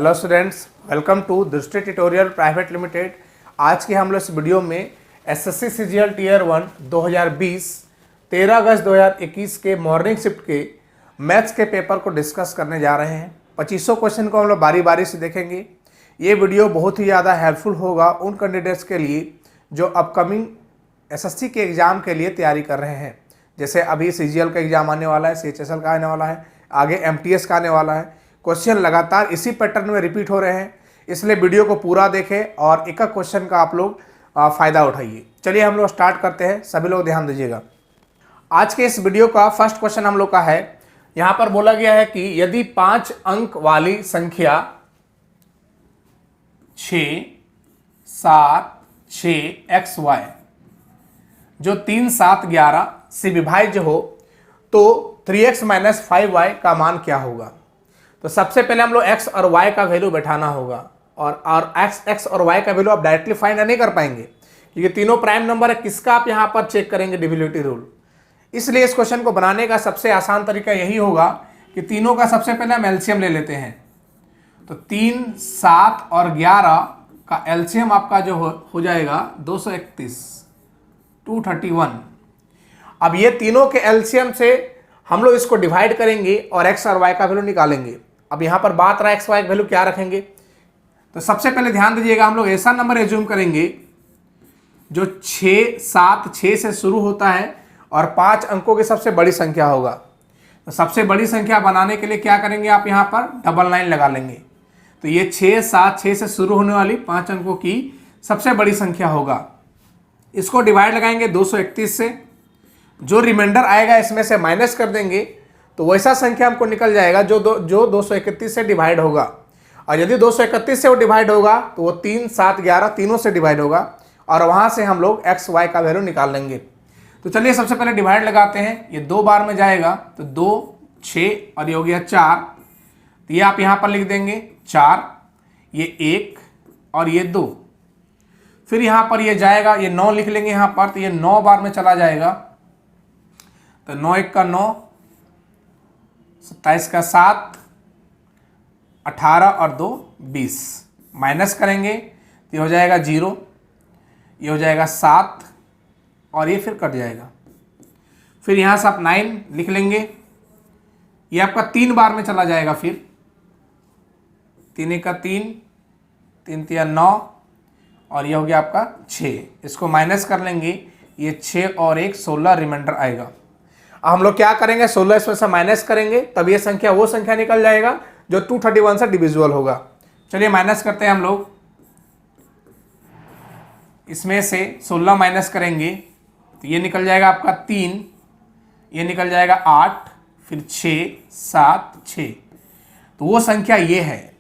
Hello students, welcome to दृष्टि tutorial private limited. आज के हम लोग इस वीडियो में एसएससी सीजीएल टीयर 1 2020 13 अगस्त 2021 के मॉर्निंग शिफ्ट के मैथ्स के पेपर को डिस्कस करने जा रहे हैं। 2500 क्वेश्चन को हम लोग बारी बारी से देखेंगे। ये वीडियो बहुत ही ज़्यादा हेल्पफुल होगा उन कैंडिडेट्स के लिए जो अपकमिंग एसएससी के एग्ज़ाम के लिए तैयारी कर रहे हैं। जैसे अभी सीजीएल का एग्ज़ाम आने वाला है, सीएचएसएल का आने वाला है, आगे एमटीएस का आने वाला है। क्वेश्चन लगातार इसी पैटर्न में रिपीट हो रहे हैं, इसलिए वीडियो को पूरा देखें और एक एक क्वेश्चन का आप लोग फ़ायदा उठाइए। चलिए हम लोग स्टार्ट करते हैं, सभी लोग ध्यान दीजिएगा। आज के इस वीडियो का फर्स्ट क्वेश्चन हम लोग का है, यहाँ पर बोला गया है कि यदि 5 अंक वाली संख्या 6, 7, 6 XY जो 3, 7, 11 से विभाज्य हो तो 3x - 5y का मान क्या होगा। तो सबसे पहले हम लोग x और y का वैल्यू बैठाना होगा और x और y का वैल्यू आप डायरेक्टली फाइंड नहीं कर पाएंगे क्योंकि तीनों प्राइम नंबर है। किसका आप यहाँ पर चेक करेंगे, डिविजिबिलिटी रूल। इसलिए इस क्वेश्चन को बनाने का सबसे आसान तरीका यही होगा कि तीनों का सबसे पहले हम एलसीएम ले लेते हैं। तो 3, 7 और 11 का एलसीएम आपका जो हो जाएगा 231, 231। अब ये तीनों के एलसीएम से हम लोग इसको डिवाइड करेंगे और x और y का वैल्यू निकालेंगे। अब यहाँ पर बात रहा x y का वैल्यू क्या रखेंगे। तो सबसे पहले ध्यान दीजिएगा, हम लोग ऐसा नंबर एज्यूम करेंगे जो 6, 7, 6 से शुरू होता है और 5 अंकों की सबसे बड़ी संख्या होगा। तो सबसे बड़ी संख्या बनाने के लिए क्या करेंगे, आप यहाँ पर डबल लाइन लगा लेंगे। तो ये 6, 7, 6 से शुरू होने वाली 5 अंकों की सबसे बड़ी संख्या होगा। इसको डिवाइड लगाएंगे 231 से, जो रिमाइंडर आएगा इसमें से माइनस कर देंगे तो वैसा संख्या हमको निकल जाएगा जो 231 से डिवाइड होगा। और यदि 231 से वो डिवाइड होगा तो वो 3, 7, 11 तीनों से डिवाइड होगा और वहाँ से हम लोग x y का वैल्यू निकाल लेंगे। तो चलिए सबसे पहले डिवाइड लगाते हैं। ये 2 बार में जाएगा तो 2, 6 और ये हो गया 4। तो ये आप यहाँ पर लिख देंगे 4, ये 1 और ये 2। फिर यहाँ पर ये जाएगा, ये 9 लिख लेंगे यहाँ पर, तो ये 9 बार में चला जाएगा। तो 9 1 का 9, 27 का 7, 18 और 2 20। माइनस करेंगे तो ये हो जाएगा 0, ये हो जाएगा 7 और ये फिर कट जाएगा। फिर यहाँ से आप 9 लिख लेंगे, ये आपका 3 बार में चला जाएगा। फिर 3 1 का 3, 3 3 9 और ये हो गया आपका 6। इसको माइनस कर लेंगे, ये 6 और 1 16 रिमाइंडर आएगा। अब हम लोग क्या करेंगे, 16 इसमें से माइनस करेंगे तब ये संख्या वो संख्या निकल जाएगा जो 231 से डिविजिबल होगा। चलिए माइनस करते हैं हम लोग। इसमें से 16 माइनस करेंगे तो ये निकल जाएगा आपका 3, ये निकल जाएगा 8, फिर 6, 7, 6। तो वो संख्या ये है।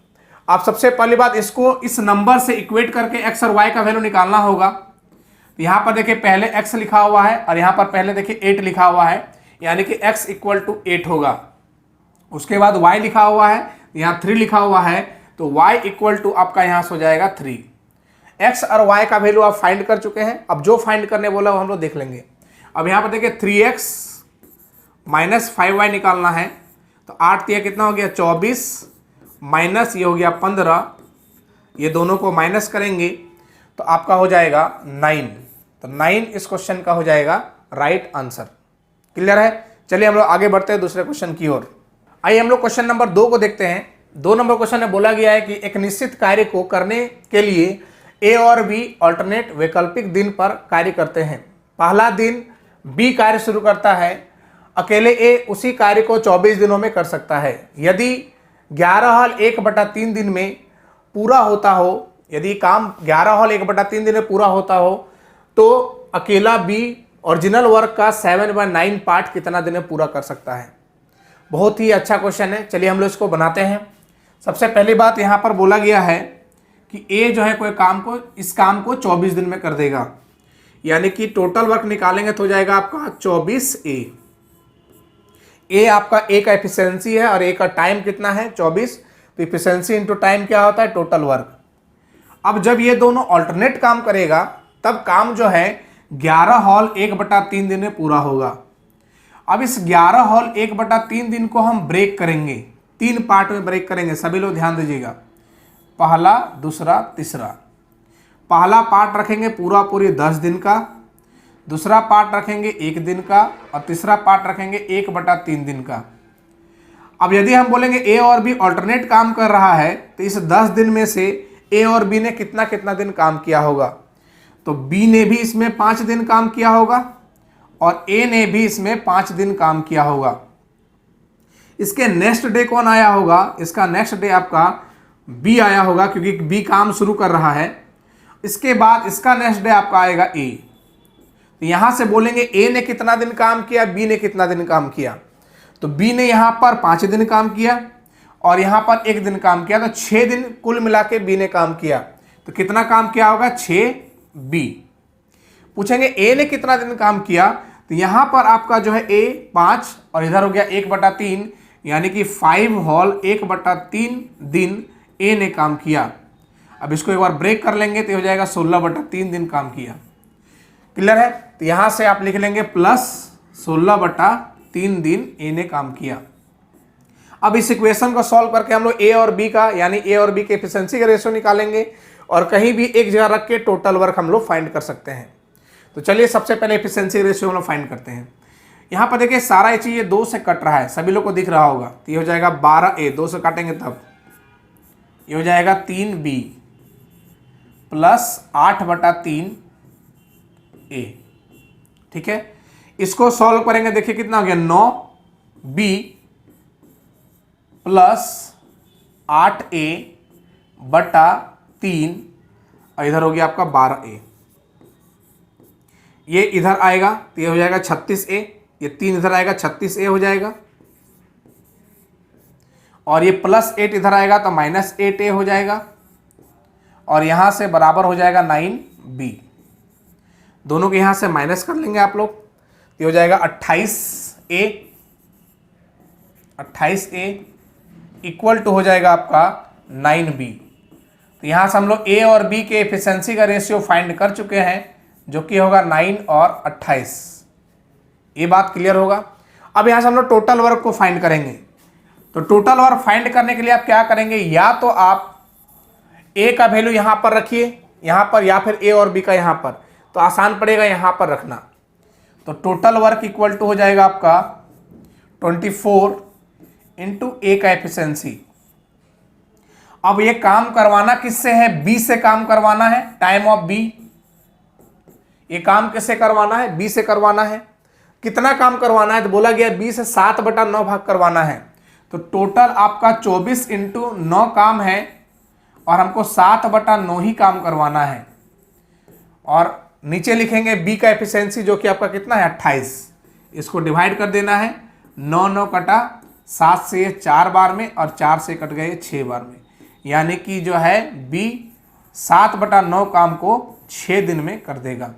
आप सबसे पहली बात इसको इस नंबर से इक्वेट करके x और y का वैल्यू निकालना होगा। तो यहाँ पर देखिए पहले x लिखा हुआ है और यहाँ पर पहले देखिए 8 लिखा हुआ है, यानी कि x = 8 होगा। उसके बाद y लिखा हुआ है, यहाँ 3 लिखा हुआ है, तो y = आपका यहाँ से हो जाएगा 3। x और y का वैल्यू आप फाइंड कर चुके हैं। अब जो फाइंड करने बोला वो हम लोग देख लेंगे। अब यहाँ पर देखिए 3x - 5y निकालना है। तो 8 3 कितना हो गया 24, माइनस ये हो गया 15, ये दोनों को माइनस करेंगे तो आपका हो जाएगा 9। तो 9 इस क्वेश्चन का हो जाएगा राइट आंसर। क्लियर है। चलिए हम लोग आगे बढ़ते हैं दूसरे क्वेश्चन की ओर। आइए हम लोग क्वेश्चन नंबर 2 को देखते हैं। 2 नंबर क्वेश्चन में बोला गया है कि एक निश्चित कार्य को करने के लिए ए और बी अल्टरनेट वैकल्पिक दिन पर कार्य करते हैं। पहला दिन बी कार्य शुरू करता है, अकेले ए उसी कार्य को 24 दिनों में कर सकता है। यदि 11 हल 1/3 दिन में पूरा होता हो, यदि काम 11 हल 1/3 दिन में पूरा होता हो तो अकेला बी ओरिजिनल वर्क का 7/9 पार्ट कितना दिन में पूरा कर सकता है। बहुत ही अच्छा क्वेश्चन है। चलिए हम लोग इसको बनाते हैं। सबसे पहली बात यहाँ पर बोला गया है कि ए जो है कोई काम को, इस काम को 24 दिन में कर देगा, यानी कि टोटल वर्क निकालेंगे तो हो जाएगा आपका 24A। ए आपका ए का एफिशिएंसी है और ए का टाइम कितना है 24। तो एफिशिएंसी इंटू टाइम क्या होता है, टोटल वर्क। अब जब ये दोनों अल्टरनेट काम करेगा तब काम जो है 11 हॉल 1/3 दिन में पूरा होगा। अब इस 11 हॉल 1/3 दिन को हम ब्रेक करेंगे, 3 पार्ट में ब्रेक करेंगे। सभी लोग ध्यान दीजिएगा। पहला, दूसरा, तीसरा। पहला पार्ट रखेंगे पूरा पूरी 10 दिन का, दूसरा पार्ट रखेंगे 1 दिन का, और तीसरा पार्ट रखेंगे 1/3 दिन का। अब यदि हम बोलेंगे ए और बी ऑल्टरनेट काम कर रहा है, तो इस 10 दिन में से ए और बी ने कितना कितना दिन काम किया होगा? तो बी ने भी इसमें 5 दिन काम किया होगा और ए ने भी इसमें 5 दिन काम किया होगा। इसके नेक्स्ट डे कौन आया होगा? इसका नेक्स्ट डे आपका बी आया होगा, क्योंकि बी काम शुरू कर रहा है। इसके बाद इसका नेक्स्ट डे आपका आएगा ए। तो यहां से बोलेंगे ए ने कितना दिन काम किया, बी ने कितना दिन काम किया। तो बी ने यहां पर 5 दिन काम किया और यहां पर 1 दिन काम किया, तो 6 दिन कुल मिला के बी ने काम किया। तो कितना काम किया होगा? 6 बी। पूछेंगे ए ने कितना दिन काम किया, तो यहां पर आपका जो है ए 5 और इधर हो गया 1/3, यानी कि 5 होल 1/3 दिन ए ने काम किया। अब इसको एक बार ब्रेक कर लेंगे तो हो जाएगा 16/3 दिन काम किया। क्लियर है? तो यहां से आप लिख लेंगे प्लस 16/3 दिन ए ने काम किया। अब इस इक्वेशन को सॉल्व करके हम लोग ए और बी का, यानी ए और बी के एफिशिएंसी का रेशियो निकालेंगे और कहीं भी एक जगह रख के टोटल वर्क हम लोग फाइंड कर सकते हैं। तो चलिए सबसे पहले एफिशिएंसी रेशियो हम लोग फाइंड करते हैं। यहाँ पर देखिए सारा चीज ये 2 से कट रहा है, सभी लोग को दिख रहा होगा। तो ये हो जाएगा 12a, 2 से काटेंगे तब ये हो जाएगा 3b प्लस 8/3a। ठीक है, इसको सॉल्व करेंगे, देखिए कितना हो गया 9b प्लस 8a/3 और इधर हो गया आपका 12a। ये इधर आएगा तो ये हो जाएगा 36a, ये 3 इधर आएगा 36a हो जाएगा, और ये प्लस 8 इधर आएगा तो -8a हो जाएगा, और यहां से बराबर हो जाएगा 9b। दोनों के यहां से माइनस कर लेंगे आप लोग, तो हो जाएगा 28a इक्वल टू हो जाएगा आपका 9b। तो यहां से हम लोग ए और बी के एफिशिएंसी का रेशियो फाइंड कर चुके हैं, जो कि होगा 9 और 28। ये बात क्लियर होगा। अब यहां से हम लोग टोटल वर्क को फाइंड करेंगे। तो टोटल वर्क फाइंड करने के लिए आप क्या करेंगे, या तो आप ए का वैल्यू यहां पर रखिए यहां पर, या फिर ए और बी का यहां पर, तो आसान पड़ेगा यहां पर रखना। तो टोटल वर्क इक्वल टू हो जाएगा आपका 24 इंटू ए का एफिशिएंसी। अब ये काम करवाना किससे है? बी से काम करवाना है, टाइम ऑफ बी। ये काम किससे करवाना है? बी से करवाना है। कितना काम करवाना है? तो बोला गया बी से 7/9 भाग करवाना है। तो टोटल आपका 24 इंटू 9 काम है और हमको 7/9 ही काम करवाना है। और नीचे लिखेंगे बी का एफिशिएंसी, जो कि आपका कितना है 28। इसको डिवाइड कर देना है, 9 9 कटा, 7 से 4 बार में और 4 से कट गए 6 बार में, यानी कि जो है बी 7/9 काम को 6 दिन में कर देगा।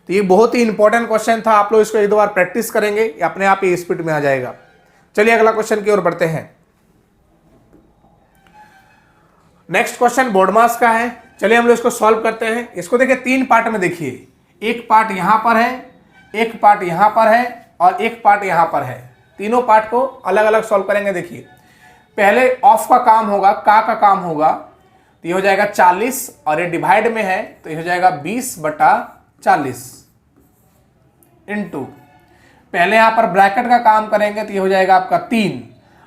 तो ये बहुत ही इंपॉर्टेंट क्वेश्चन था, आप लोग इसको 1-2 बार प्रैक्टिस करेंगे, अपने आप ही स्पीड में आ जाएगा। चलिए अगला क्वेश्चन की ओर बढ़ते हैं। नेक्स्ट क्वेश्चन बोर्ड मास का है। चलिए हम लोग इसको सॉल्व करते हैं। इसको देखिए 3 पार्ट में देखिए, एक पार्ट यहां पर है, एक पार्ट यहां पर है और एक पार्ट यहां पर है। तीनों पार्ट को अलग अलग सॉल्व करेंगे। देखिए पहले ऑफ का काम होगा, का काम होगा, तो ये हो जाएगा 40 और ये डिवाइड में है तो ये हो जाएगा 20/40 इंटू, पहले यहां पर ब्रैकेट का काम करेंगे तो ये हो जाएगा आपका 3,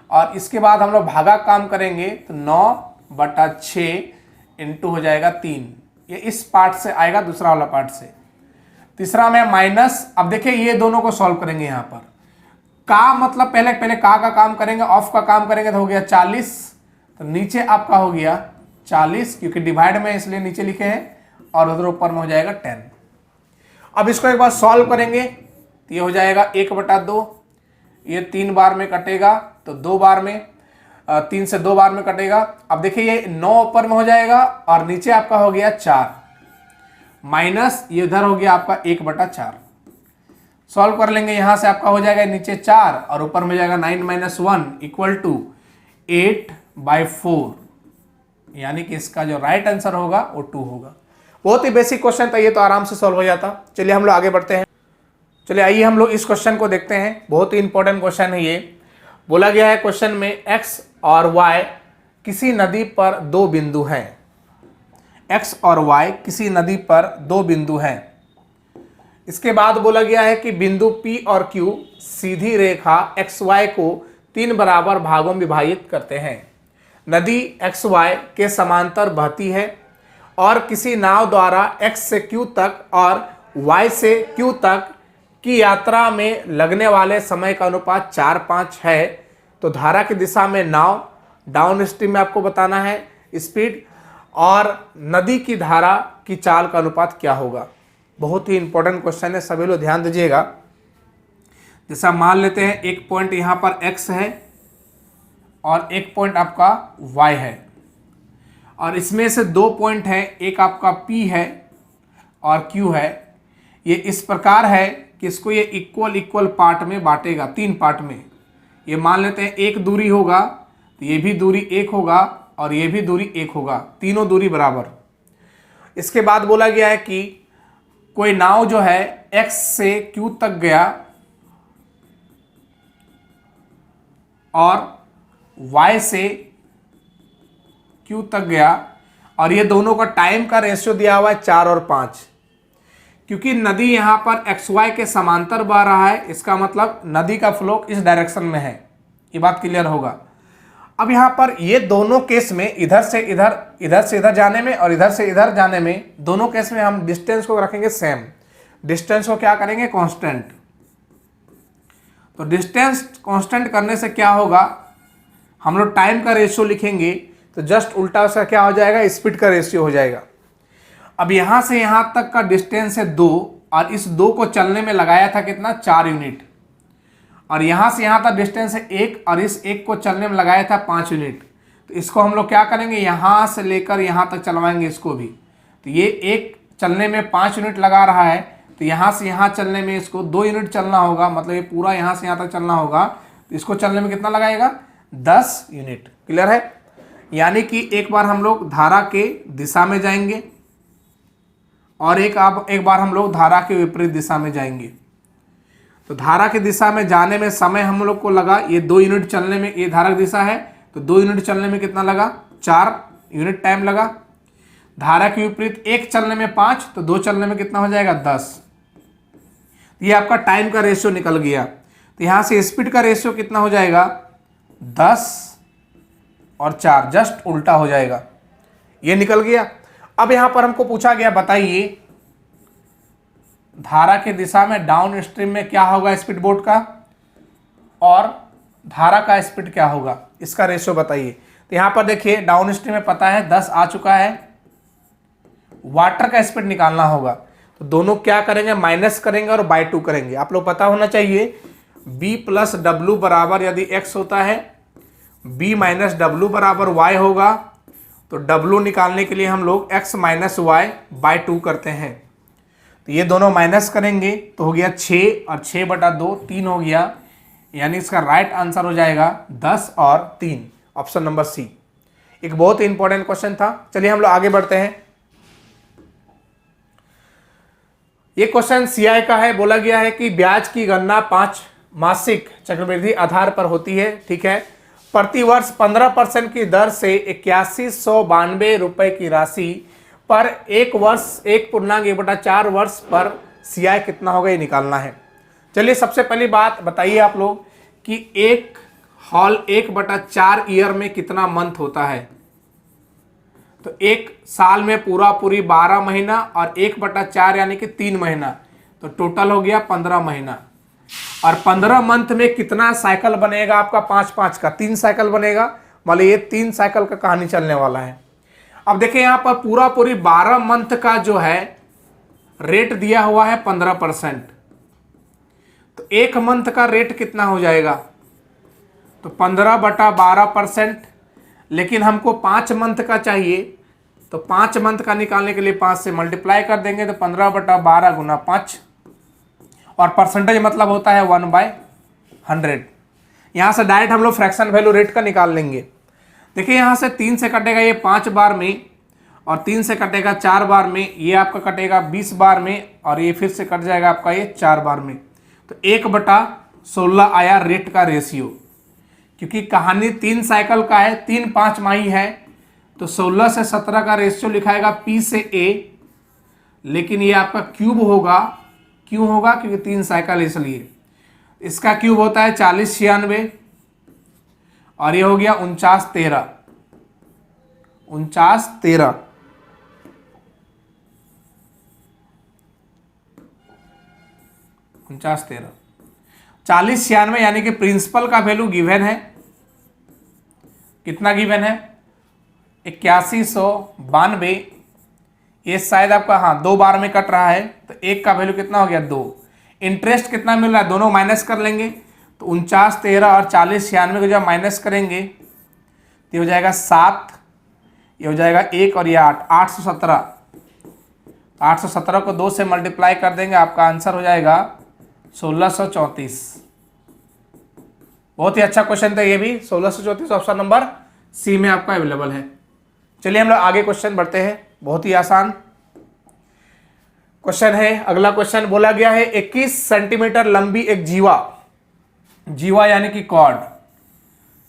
और इसके बाद हम लोग भागा काम करेंगे तो 9/6 इंटू हो जाएगा 3। ये इस पार्ट से आएगा, दूसरा वाला पार्ट से। तीसरा में माइनस, अब देखिए ये दोनों को सॉल्व करेंगे। यहां पर का मतलब पहले का काम करेंगे, ऑफ का काम करेंगे तो हो गया 40, तो नीचे आपका हो गया 40, क्योंकि डिवाइड में इसलिए नीचे लिखे हैं, और उधर ऊपर में हो जाएगा 10। अब इसको एक बार सॉल्व करेंगे तो ये हो जाएगा 1/2, ये 3 बार में कटेगा तो 2 बार में, 3 से 2 बार में कटेगा। अब देखिए ये 9 ऊपर में हो जाएगा और नीचे आपका हो गया 4, माइनस ये इधर हो गया आपका 1/4। सॉल्व कर लेंगे, यहां से आपका हो जाएगा नीचे 4 और ऊपर में जाएगा 9 - 1 इक्वल टू 8/4, यानी कि इसका जो राइट आंसर होगा वो 2 होगा। बहुत ही बेसिक क्वेश्चन था ये, तो आराम से सॉल्व हो जाता। चलिए हम लोग आगे बढ़ते हैं। चलिए आइए हम लोग इस क्वेश्चन को देखते हैं। बहुत ही इंपॉर्टेंट क्वेश्चन है ये। बोला गया है क्वेश्चन में x और y किसी नदी पर दो बिंदु हैं, x और y किसी नदी पर दो बिंदु हैं। इसके बाद बोला गया है कि बिंदु P और Q सीधी रेखा XY को 3 बराबर भागों में विभाजित करते हैं। नदी XY के समांतर बहती है और किसी नाव द्वारा X से Q तक और Y से Q तक की यात्रा में लगने वाले समय का अनुपात 4:5 है। तो धारा की दिशा में नाव, डाउन स्ट्रीम में आपको बताना है स्पीड, और नदी की धारा की चाल का अनुपात क्या होगा। बहुत ही इंपॉर्टेंट क्वेश्चन है, सभी लोग ध्यान दीजिएगा। जैसा मान लेते हैं एक पॉइंट यहाँ पर x है और एक पॉइंट आपका y है, और इसमें से दो पॉइंट है, एक आपका P है और Q है। ये इस प्रकार है कि इसको ये इक्वल पार्ट में बांटेगा, 3 पार्ट में। ये मान लेते हैं एक दूरी होगा तो ये भी दूरी 1 होगा और ये भी दूरी 1 होगा, तीनों दूरी बराबर। इसके बाद बोला गया है कि कोई नाव जो है x से q तक गया और y से q तक गया, और ये दोनों का टाइम का रेशियो दिया हुआ है 4 और 5। क्योंकि नदी यहाँ पर XY के समांतर बह रहा है, इसका मतलब नदी का फ्लो इस डायरेक्शन में है। ये बात क्लियर होगा। अब यहाँ पर ये दोनों केस में इधर से इधर जाने में और इधर से इधर जाने में, दोनों केस में हम डिस्टेंस को रखेंगे सेम। डिस्टेंस को क्या करेंगे, कांस्टेंट। तो डिस्टेंस कांस्टेंट करने से क्या होगा, हम लोग टाइम का रेशियो लिखेंगे तो जस्ट उल्टा उसका क्या हो जाएगा, स्पीड का रेशियो हो जाएगा। अब यहाँ से यहाँ तक का डिस्टेंस है 2, और इस 2 को चलने में लगाया था कितना, 4 यूनिट। और यहाँ से यहाँ तक डिस्टेंस है 1, और इस 1 को चलने में लगाया था 5 यूनिट। तो इसको हम लोग क्या करेंगे, यहाँ से लेकर यहाँ तक चलवाएंगे इसको भी। तो ये 1 चलने में 5 यूनिट लगा रहा है, तो यहाँ से यहाँ चलने में इसको 2 यूनिट चलना होगा, मतलब ये पूरा यहाँ से यहाँ तक चलना होगा। तो इसको चलने में कितना लगाएगा, 10 यूनिट। क्लियर है। यानी कि एक बार हम लोग धारा के दिशा में जाएंगे और एक बार हम लोग धारा के विपरीत दिशा में जाएंगे। तो धारा की दिशा में जाने में समय हम लोग को लगा, ये 2 यूनिट चलने में, ये धारा की दिशा है तो 2 यूनिट चलने में कितना लगा, 4 यूनिट टाइम लगा। धारा के विपरीत 1 चलने में 5, तो 2 चलने में कितना हो जाएगा, 10। ये आपका टाइम का रेशियो निकल गया। तो यहाँ से स्पीड का रेशियो कितना हो जाएगा, 10 और 4, जस्ट उल्टा हो जाएगा। ये निकल गया। अब यहाँ पर हमको पूछा गया, बताइए धारा की दिशा में डाउन स्ट्रीम में क्या होगा स्पीड बोट का, और धारा का स्पीड क्या होगा, इसका रेशियो बताइए। तो यहाँ पर देखिए डाउन स्ट्रीम में पता है 10 आ चुका है, वाटर का स्पीड निकालना होगा। तो दोनों क्या करेंगे, माइनस करेंगे और बाय 2 करेंगे। आप लोग पता होना चाहिए b प्लस डब्ल्यू बराबर यदि x होता है, b माइनस डब्ल्यू बराबर y होगा, तो w निकालने के लिए हम लोग x माइनस y बाय 2 करते हैं। तो ये दोनों माइनस करेंगे तो हो गया 6 और 6/2, 3 हो गया। यानी इसका राइट आंसर हो जाएगा 10 और 3, ऑप्शन नंबर सी। एक बहुत ही इंपॉर्टेंट क्वेश्चन था। चलिए हम लोग आगे बढ़ते हैं। ये क्वेश्चन सीआई का है। बोला गया है कि ब्याज की गणना 5 मासिक चक्रवृद्धि आधार पर होती है, ठीक है। प्रतिवर्ष 15% की दर से 8192 रुपए की राशि पर एक वर्ष 1.1/4 वर्ष पर सीआई कितना होगा, ये निकालना है। चलिए सबसे पहली बात बताइए आप लोग कि एक हॉल 1/4 ईयर में कितना मंथ होता है। तो एक साल में पूरी 12 महीना और 1/4 यानी कि 3 महीना, तो टोटल हो गया 15 महीना। और 15 मंथ में कितना साइकिल बनेगा आपका, 5-5 का 3 साइकिल बनेगा। मतलब ये 3 साइकिल का कहानी चलने वाला है। अब देखिए यहाँ पर पूरी 12 मंथ का जो है रेट दिया हुआ है 15%। तो एक मंथ का रेट कितना हो जाएगा, तो 15/12%। लेकिन हमको 5 मंथ का चाहिए, तो 5 मंथ का निकालने के लिए 5 से मल्टीप्लाई कर देंगे, तो 15/12 गुना 5, और परसेंटेज मतलब होता है 1/100। यहाँ से डायरेक्ट हम लोग फ्रैक्शन वैल्यू रेट का निकाल लेंगे। देखिए यहाँ से 3 से कटेगा ये 5 बार में, और 3 से कटेगा 4 बार में, ये आपका कटेगा 20 बार में, और ये फिर से कट जाएगा आपका ये 4 बार में। तो 1/16 आया रेट का रेशियो। क्योंकि कहानी 3 साइकिल का है, 3 5 माही है, तो 16 से 17 का रेशियो लिखाएगा P से A, लेकिन ये आपका क्यूब होगा। क्यों होगा? क्योंकि 3 साइकिल, इसलिए इसका क्यूब होता है 40 96, और ये हो गया 49 13, 49 13। उनचास 13 40 96 यानी कि प्रिंसिपल का वैल्यू गिवन है। कितना गिवन है? 8192। ये शायद आपका, हाँ, 2 बार में कट रहा है, तो एक का वैल्यू कितना हो गया? 2। इंटरेस्ट कितना मिल रहा है? दोनों माइनस कर लेंगे, तो 49 13 और 40 96 को जब माइनस करेंगे तो ये हो जाएगा 7, ये हो जाएगा 1 और ये 8, 817। 817 को 2 से मल्टीप्लाई कर देंगे, आपका आंसर हो जाएगा 1634। बहुत ही अच्छा क्वेश्चन था ये भी। 1634 ऑप्शन नंबर सी में आपका अवेलेबल है। चलिए हम लोग आगे क्वेश्चन बढ़ते हैं। बहुत ही आसान क्वेश्चन है। अगला क्वेश्चन बोला गया है 21 सेंटीमीटर लंबी एक जीवा, जीवा यानी कि कॉर्ड,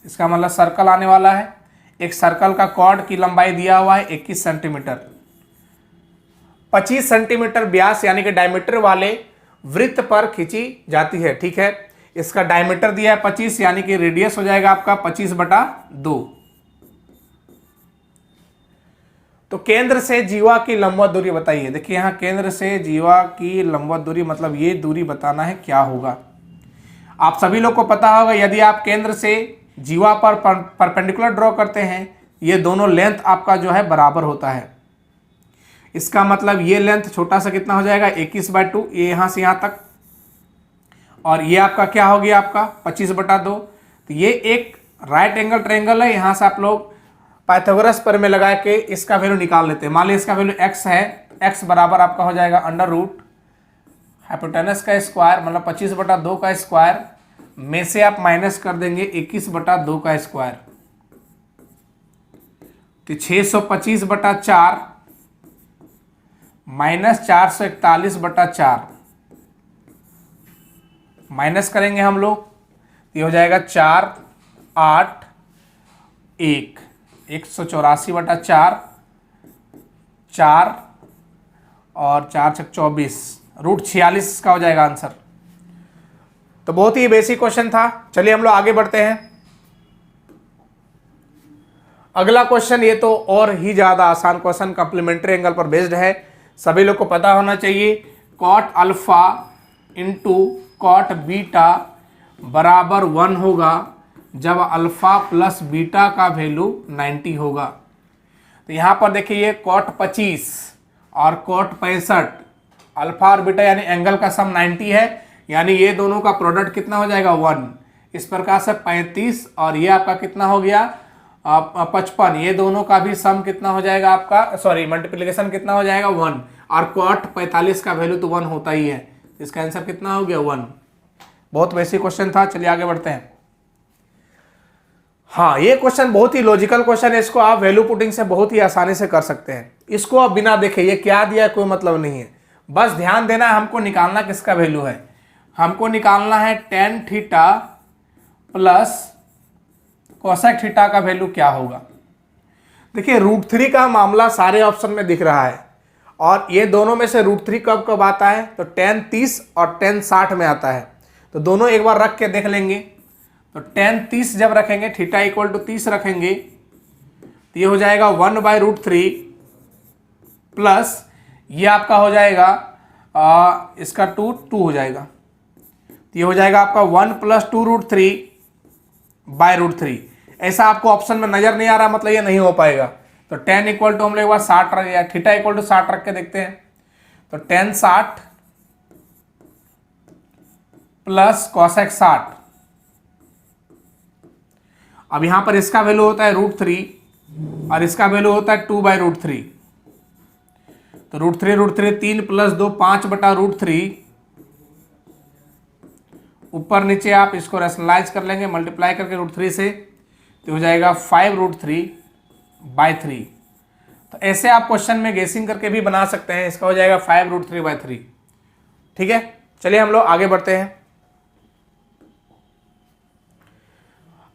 इसका मतलब सर्कल आने वाला है। एक सर्कल का कॉर्ड की लंबाई दिया हुआ है 21 सेंटीमीटर, 25 सेंटीमीटर व्यास यानी कि डायमीटर वाले वृत्त पर खींची जाती है। ठीक है, इसका डायमीटर दिया है 25, यानी कि रेडियस हो जाएगा आपका 25/2। तो केंद्र से जीवा की लंबवत दूरी बताइए। देखिए यहाँ केंद्र से जीवा की लंबवत दूरी, मतलब ये दूरी बताना है, क्या होगा। आप सभी लोग को पता होगा, यदि आप केंद्र से जीवा पर परपेंडिकुलर ड्रॉ करते हैं, ये दोनों लेंथ आपका जो है बराबर होता है। इसका मतलब ये लेंथ छोटा सा कितना हो जाएगा? 21/2, ये यहाँ से यहाँ तक, और ये आपका क्या हो गया? आपका 25/2। तो ये एक राइट एंगल ट्रायंगल है। यहाँ से आप लोग पाइथागोरस प्रमेय लगा के इसका वैल्यू निकाल लेते हैं। मान लीजिए इसका वैल्यू x है, x बराबर आपका हो जाएगा √ हाइपोटेनस का स्क्वायर, मतलब 25/2 का स्क्वायर में से आप माइनस कर देंगे 21/2 का स्क्वायर, तो 625/4 माइनस 441/4 माइनस करेंगे हम लोग, ये हो जाएगा 4 8 1 184/4, 4 और 4 6 24, √46 का हो जाएगा आंसर। तो बहुत ही बेसिक क्वेश्चन था। चलिए हम लोग आगे बढ़ते हैं। अगला क्वेश्चन, ये तो और ही ज्यादा आसान क्वेश्चन, कॉम्प्लीमेंट्री एंगल पर बेस्ड है। सभी लोग को पता होना चाहिए, cot alpha into cot beta बराबर 1 होगा जब अल्फा प्लस बीटा का वैल्यू 90 होगा। तो यहाँ पर देखिए ये कॉट 25 और कॉट 65, अल्फा और बीटा यानी एंगल का सम 90 है, यानी ये दोनों का प्रोडक्ट कितना हो जाएगा? 1। इस प्रकार से 35 और ये आपका कितना हो गया? 55। ये दोनों का भी सम कितना हो जाएगा आपका, सॉरी मल्टीप्लिकेशन कितना हो जाएगा? 1। और कॉट 45 का वैल्यू तो 1 होता ही है, इसका आंसर कितना हो गया? 1। बहुत बेसिक क्वेश्चन था। चलिए आगे बढ़ते हैं। हाँ, ये क्वेश्चन बहुत ही लॉजिकल क्वेश्चन है, इसको आप वैल्यू पुटिंग से बहुत ही आसानी से कर सकते हैं। इसको आप बिना देखे ये क्या दिया है कोई मतलब नहीं है, बस ध्यान देना है, हमको निकालना किसका वैल्यू है। हमको निकालना है tan theta plus cosec theta का वैल्यू क्या होगा। देखिए √3 का मामला सारे ऑप्शन में दिख रहा है, और ये दोनों में से √3 कब कब आता है? तो tan 30 और tan 60 में आता है। तो दोनों एक बार रख के देख लेंगे। तो tan 30 जब रखेंगे, थीटा इक्वल टू 30 रखेंगे, तो ये हो जाएगा 1/√3 प्लस ये आपका हो जाएगा इसका 2 हो जाएगा, तो ये हो जाएगा आपका 1 + 2√3/√3। ऐसा आपको ऑप्शन में नजर नहीं आ रहा, मतलब ये नहीं हो पाएगा। तो tan इक्वल टू हम लोग एक बार 60 रख या थीटा इक्वल टू 60 रख के देखते हैं। तो tan 60 प्लस कोसेक 60। अब यहां पर इसका वैल्यू होता है √3 और इसका वैल्यू होता है 2/√3। तो √3 3 + 2 5/√3, ऊपर नीचे आप इसको रैशनलाइज कर लेंगे मल्टीप्लाई करके √3 से, तो हो जाएगा 5√3/3। तो ऐसे आप क्वेश्चन में गेसिंग करके भी बना सकते हैं। इसका हो जाएगा 5√3/3। ठीक है, चलिए हम लोग आगे बढ़ते हैं।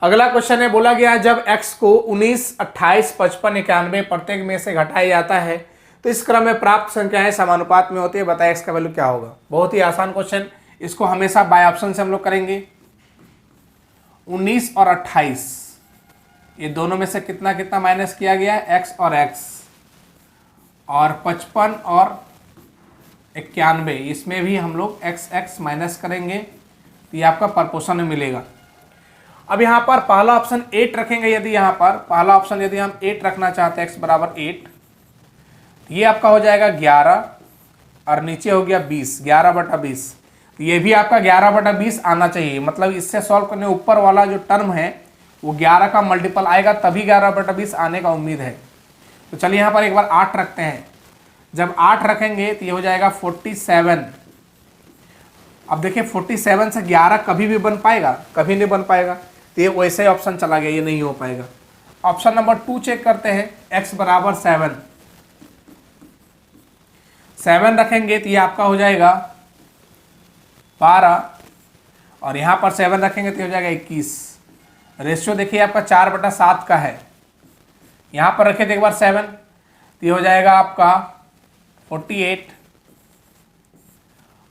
अगला क्वेश्चन है, बोला गया जब x को 19, 28, 55, 91 प्रत्येक में से घटाया जाता है तो इस क्रम में प्राप्त संख्याएं समानुपात में होती है, बताए x का वैल्यू क्या होगा। बहुत ही आसान क्वेश्चन, इसको हमेशा बाय ऑप्शन से हम लोग करेंगे। 19 और 28 ये दोनों में से कितना कितना माइनस किया गया है, x और x, और 55 और 91 इसमें भी हम लोग x माइनस करेंगे तो ये आपका प्रपोर्शन में मिलेगा। अब यहाँ पर पहला ऑप्शन 8 रखेंगे, यदि यहाँ पर पहला ऑप्शन यदि हम 8 रखना चाहते हैं x बराबर 8, ये आपका हो जाएगा 11 और नीचे हो गया 20, 11/20, तो ये भी आपका 11/20 आना चाहिए। मतलब इससे सॉल्व करने ऊपर वाला जो टर्म है वो 11 का मल्टीपल आएगा तभी 11/20 आने का उम्मीद है। तो चलिए यहाँ पर एक बार 8 रखते हैं। जब 8 रखेंगे तो ये हो जाएगा 47। अब देखिए 47 से 11 कभी भी बन पाएगा, कभी नहीं बन पाएगा, तो ये वैसे ही ऑप्शन चला गया, ये नहीं हो पाएगा। ऑप्शन नंबर 2 चेक करते हैं, x बराबर 7 रखेंगे तो ये आपका हो जाएगा 12 और यहाँ पर 7 रखेंगे तो हो जाएगा 21। रेशियो देखिए आपका 4/7 का है। यहाँ पर रखे थे एक बार 7 तो ये हो जाएगा आपका 48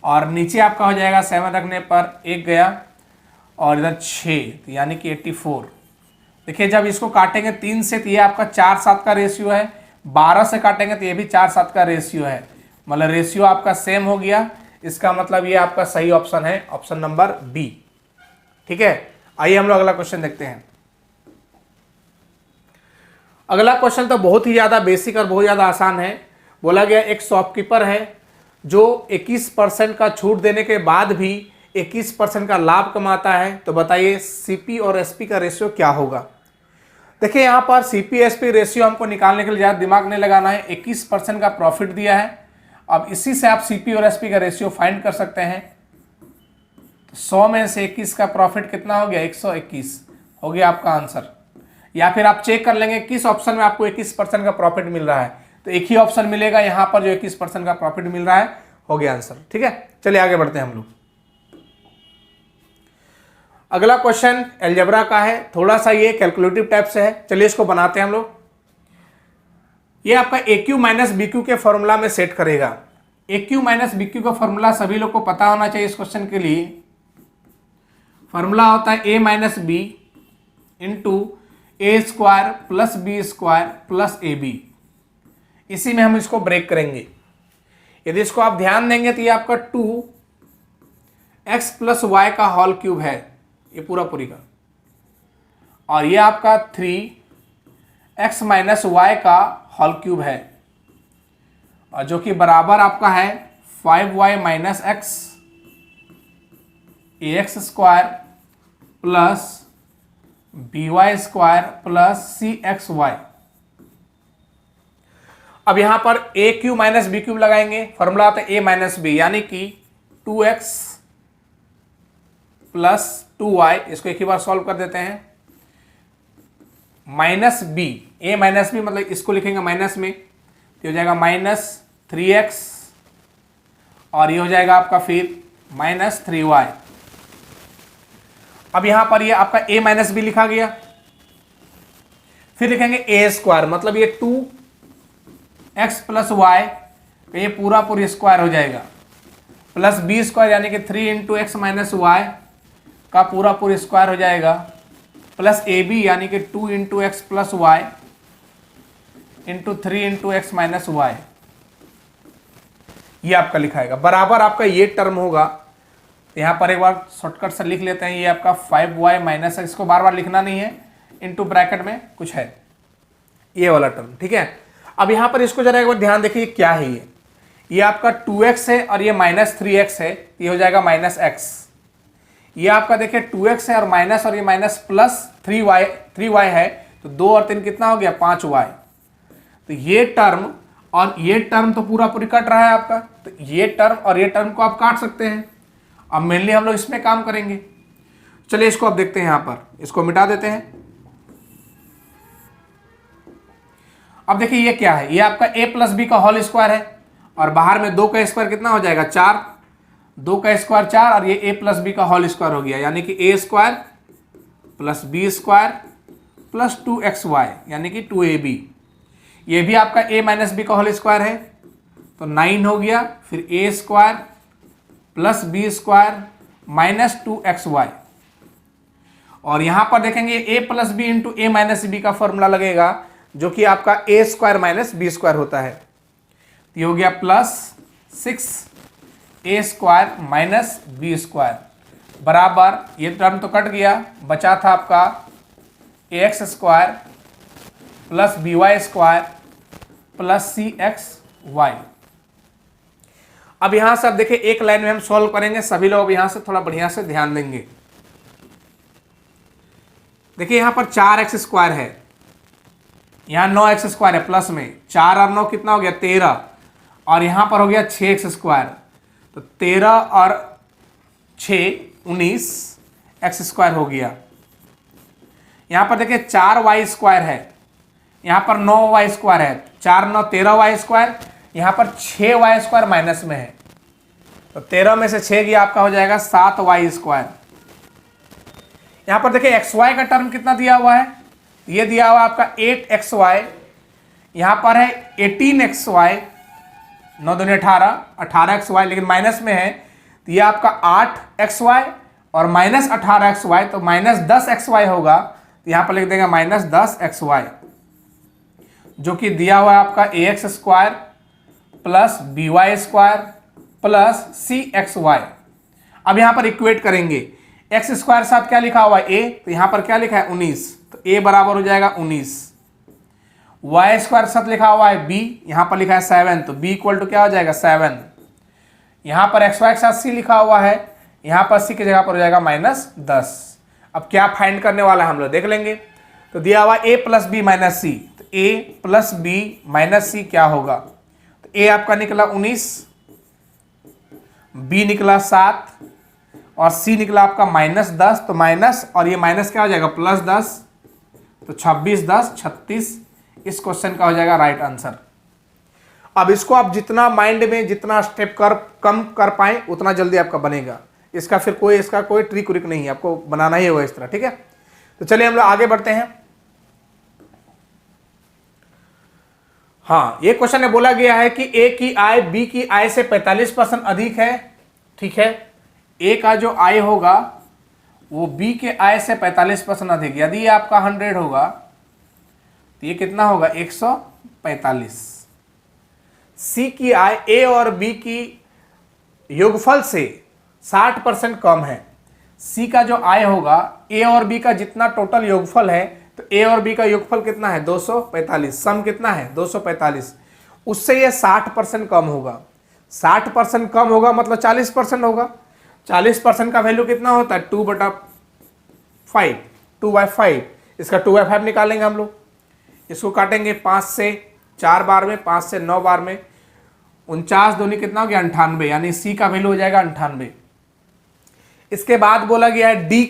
और नीचे आपका हो जाएगा 7 रखने पर 1 गया और इधर 6 तो यानी कि 84। देखिए जब इसको काटेंगे 3 से तो ये आपका 4/7 का रेशियो है, 12 से काटेंगे तो ये भी 4/7 का रेशियो है, मतलब रेशियो आपका सेम हो गया। इसका मतलब ये आपका सही ऑप्शन है, ऑप्शन नंबर बी। ठीक है, आइए हम लोग अगला क्वेश्चन देखते हैं। अगला क्वेश्चन तो बहुत ही ज़्यादा बेसिक और बहुत ज़्यादा आसान है। बोला गया एक शॉपकीपर है जो 21% का छूट देने के बाद भी 21% का लाभ कमाता है, तो बताइए सीपी और एसपी का रेशियो क्या होगा। देखिए यहाँ पर सीपी एसपी रेशियो हमको निकालने के लिए ज़्यादा दिमाग नहीं लगाना है। 21% का प्रॉफिट दिया है, अब इसी से आप सीपी और एसपी का रेशियो फाइंड कर सकते हैं। तो 100 में से 21 का प्रॉफिट कितना हो गया, 121 हो गया आपका आंसर। या फिर आप चेक कर लेंगे किस ऑप्शन में आपको 21% का प्रॉफिट मिल रहा है, तो एक ही ऑप्शन मिलेगा यहाँ पर जो 21% का प्रॉफिट मिल रहा है, हो गया आंसर। ठीक है, चलिए आगे बढ़ते हैं हम लोग। अगला क्वेश्चन अलजेब्रा का है, थोड़ा सा ये कैलकुलेटिव टाइप से है, चलिए इसको बनाते हैं हम लोग। ये आपका AQ माइनस BQ के फॉर्मूला में सेट करेगा। AQ माइनस BQ का फॉर्मूला सभी लोग को पता होना चाहिए। इस क्वेश्चन के लिए फॉर्मूला होता है A minus b into A square plus B square plus AB। इसी में हम इसको ब्रेक करेंगे। यदि इसको आप ध्यान देंगे तो ये आपका 2x प्लस वाई का होल क्यूब है, ये पूरा पूरी का, और ये आपका 3x माइनस वाई का होल क्यूब है, और जो कि बराबर आपका है 5y minus x ax square plus by square plus cxy। अब यहां पर ए क्यूब माइनस बी क्यूब लगाएंगे, फॉर्मूला आता है a माइनस बी, यानी कि 2x प्लस 2y। इसको एक ही बार सॉल्व कर देते हैं। Minus b, a minus b मतलब इसको लिखेंगे माइनस में, तो हो जाएगा माइनस 3x और ये हो जाएगा आपका फिर माइनस 3y। अब यहां पर ये आपका a माइनस बी लिखा गया, फिर लिखेंगे a स्क्वायर, मतलब ये 2x प्लस वाई, ये पूरा पूरी स्क्वायर हो जाएगा, प्लस b स्क्वायर यानी कि 3 इंटू एक्स माइनस वाई का पूरा पूरी स्क्वायर हो जाएगा, प्लस ab यानी कि 2 into x plus y into 3 into x minus y. ये आपका लिखाएगा, बराबर आपका ये टर्म होगा। यहाँ पर एक बार शॉर्टकट से लिख लेते हैं, ये आपका 5y माइनस, इसको बार बार लिखना नहीं है, इंटू ब्रैकेट में कुछ है ये वाला टर्म। ठीक है, अब यहाँ पर इसको जरा एक बार ध्यान देखिए क्या है। ये आपका 2x है और ये माइनस 3x है, ये हो जाएगा माइनस x। ये आपका देखिए 2x है और माइनस, और ये माइनस प्लस 3y है, तो 2 और 3 कितना हो गया, 5y। तो ये टर्म और ये टर्म तो पूरा पूरी कट रहा है आपका, तो ये टर्म और ये टर्म को आप काट सकते हैं। अब मेनली हम लोग इसमें काम करेंगे। चलिए इसको अब देखते हैं, यहां पर इसको मिटा देते हैं। अब देखिए ये क्या है, ये आपका a प्लस बी का होल स्क्वायर है, और बाहर में 2 का स्क्वायर कितना हो जाएगा, 4, 2 का स्क्वायर 4, और ये a प्लस बी का होल स्क्वायर हो गया, यानी कि a square plus b square plus 2xy यानी कि 2ab। ये भी आपका a माइनस बी का होल स्क्वायर है तो 9 हो गया। फिर a square plus b square minus 2xy। और यहां पर देखेंगे a plus b into a minus b का फॉर्मूला लगेगा जो कि आपका a square minus b square होता है। तो ये हो गया plus 6a square minus b square बराबर, ये टर्म तो कट गया, बचा था आपका ax square plus by square plus cxy। अब यहां से अब देखिए एक लाइन में हम सॉल्व करेंगे, सभी लोग यहां से थोड़ा बढ़िया से ध्यान देंगे। देखिए यहां पर 4x स्क्वायर है, यहां 9x स्क्वायर है, प्लस में 4 और 9 कितना हो गया 13, और यहां पर हो गया 6x स्क्वायर, तो 13 और 6 19 x स्क्वायर हो गया। यहां पर देखिए 4y स्क्वायर है, यहां पर 9y स्क्वायर है, 4 9 13y स्क्वायर, यहां पर 6y स्क्वायर माइनस में है, तो 13 में से 6 गया आपका हो जाएगा 7y स्क्वायर। यहां पर देखिए xy का टर्म कितना दिया हुआ है, ये दिया हुआ आपका 8xy, यहां पर है 18xy, 9 दूनी 18, 18xy लेकिन माइनस में है, तो ये आपका 8xy और माइनस 18xy, तो माइनस 10xy होगा, तो यहां पर लिख देंगे माइनस 10xy, जो कि दिया हुआ है आपका ax square plus by square plus cxy। अब यहां पर इक्वेट करेंगे, एक्स स्क्वायर साथ क्या लिखा हुआ है a, तो यहां पर क्या लिखा है 19, तो a बराबर हो जाएगा 19। y स्क्वायर साथ लिखा हुआ है b, यहां पर लिखा है 7, तो b इक्वल टू क्या हो जाएगा 7। यहां पर xy के साथ c लिखा हुआ है, यहां पर c की जगह पर हो जाएगा माइनस 10। अब क्या फाइंड करने वाला है हम लोग देख लेंगे। तो दिया हुआ a प्लस बी माइनस सी, तो a प्लस बी माइनस सी क्या होगा, तो a आपका निकला 19, b निकला 7 और c निकला आपका माइनस 10, तो माइनस और ये माइनस क्या हो जाएगा प्लस 10, तो 26 10 36 इस क्वेश्चन का हो जाएगा राइट आंसर। अब इसको आप जितना माइंड में जितना स्टेप कम कर पाए उतना जल्दी आपका बनेगा, इसका फिर कोई इसका कोई ट्रिक उरिक नहीं है, आपको बनाना ही होगा इस तरह, ठीक है। तो चलिए हम लोग आगे बढ़ते हैं। हाँ, ये क्वेश्चन में बोला गया है कि ए की आय बी की आय से 45% अधिक है, ठीक है। ए का जो आय होगा वो बी के आय से 45% अधिक, यदि ये आपका 100 होगा तो ये कितना होगा 145। सी की आय ए और बी की योगफल से 60% कम है। सी का जो आय होगा ए और बी का जितना टोटल योगफल है, तो ए और बी का योगफल कितना है 245, सम कितना है 245, उससे ये 60% कम होगा। 60% कम होगा मतलब 40% होगा। 40% का वैल्यू कितना होता है 2/5, 2/5, इसका 2/5 निकालेंगे हम लोग, इसको काटेंगे 5 से 4 बार में, 5 से 9 बार में, 49 दूनी कितना हो गया 98, यानी सी का वैल्यू हो जाएगा 98। इसके बाद बोला गया है डी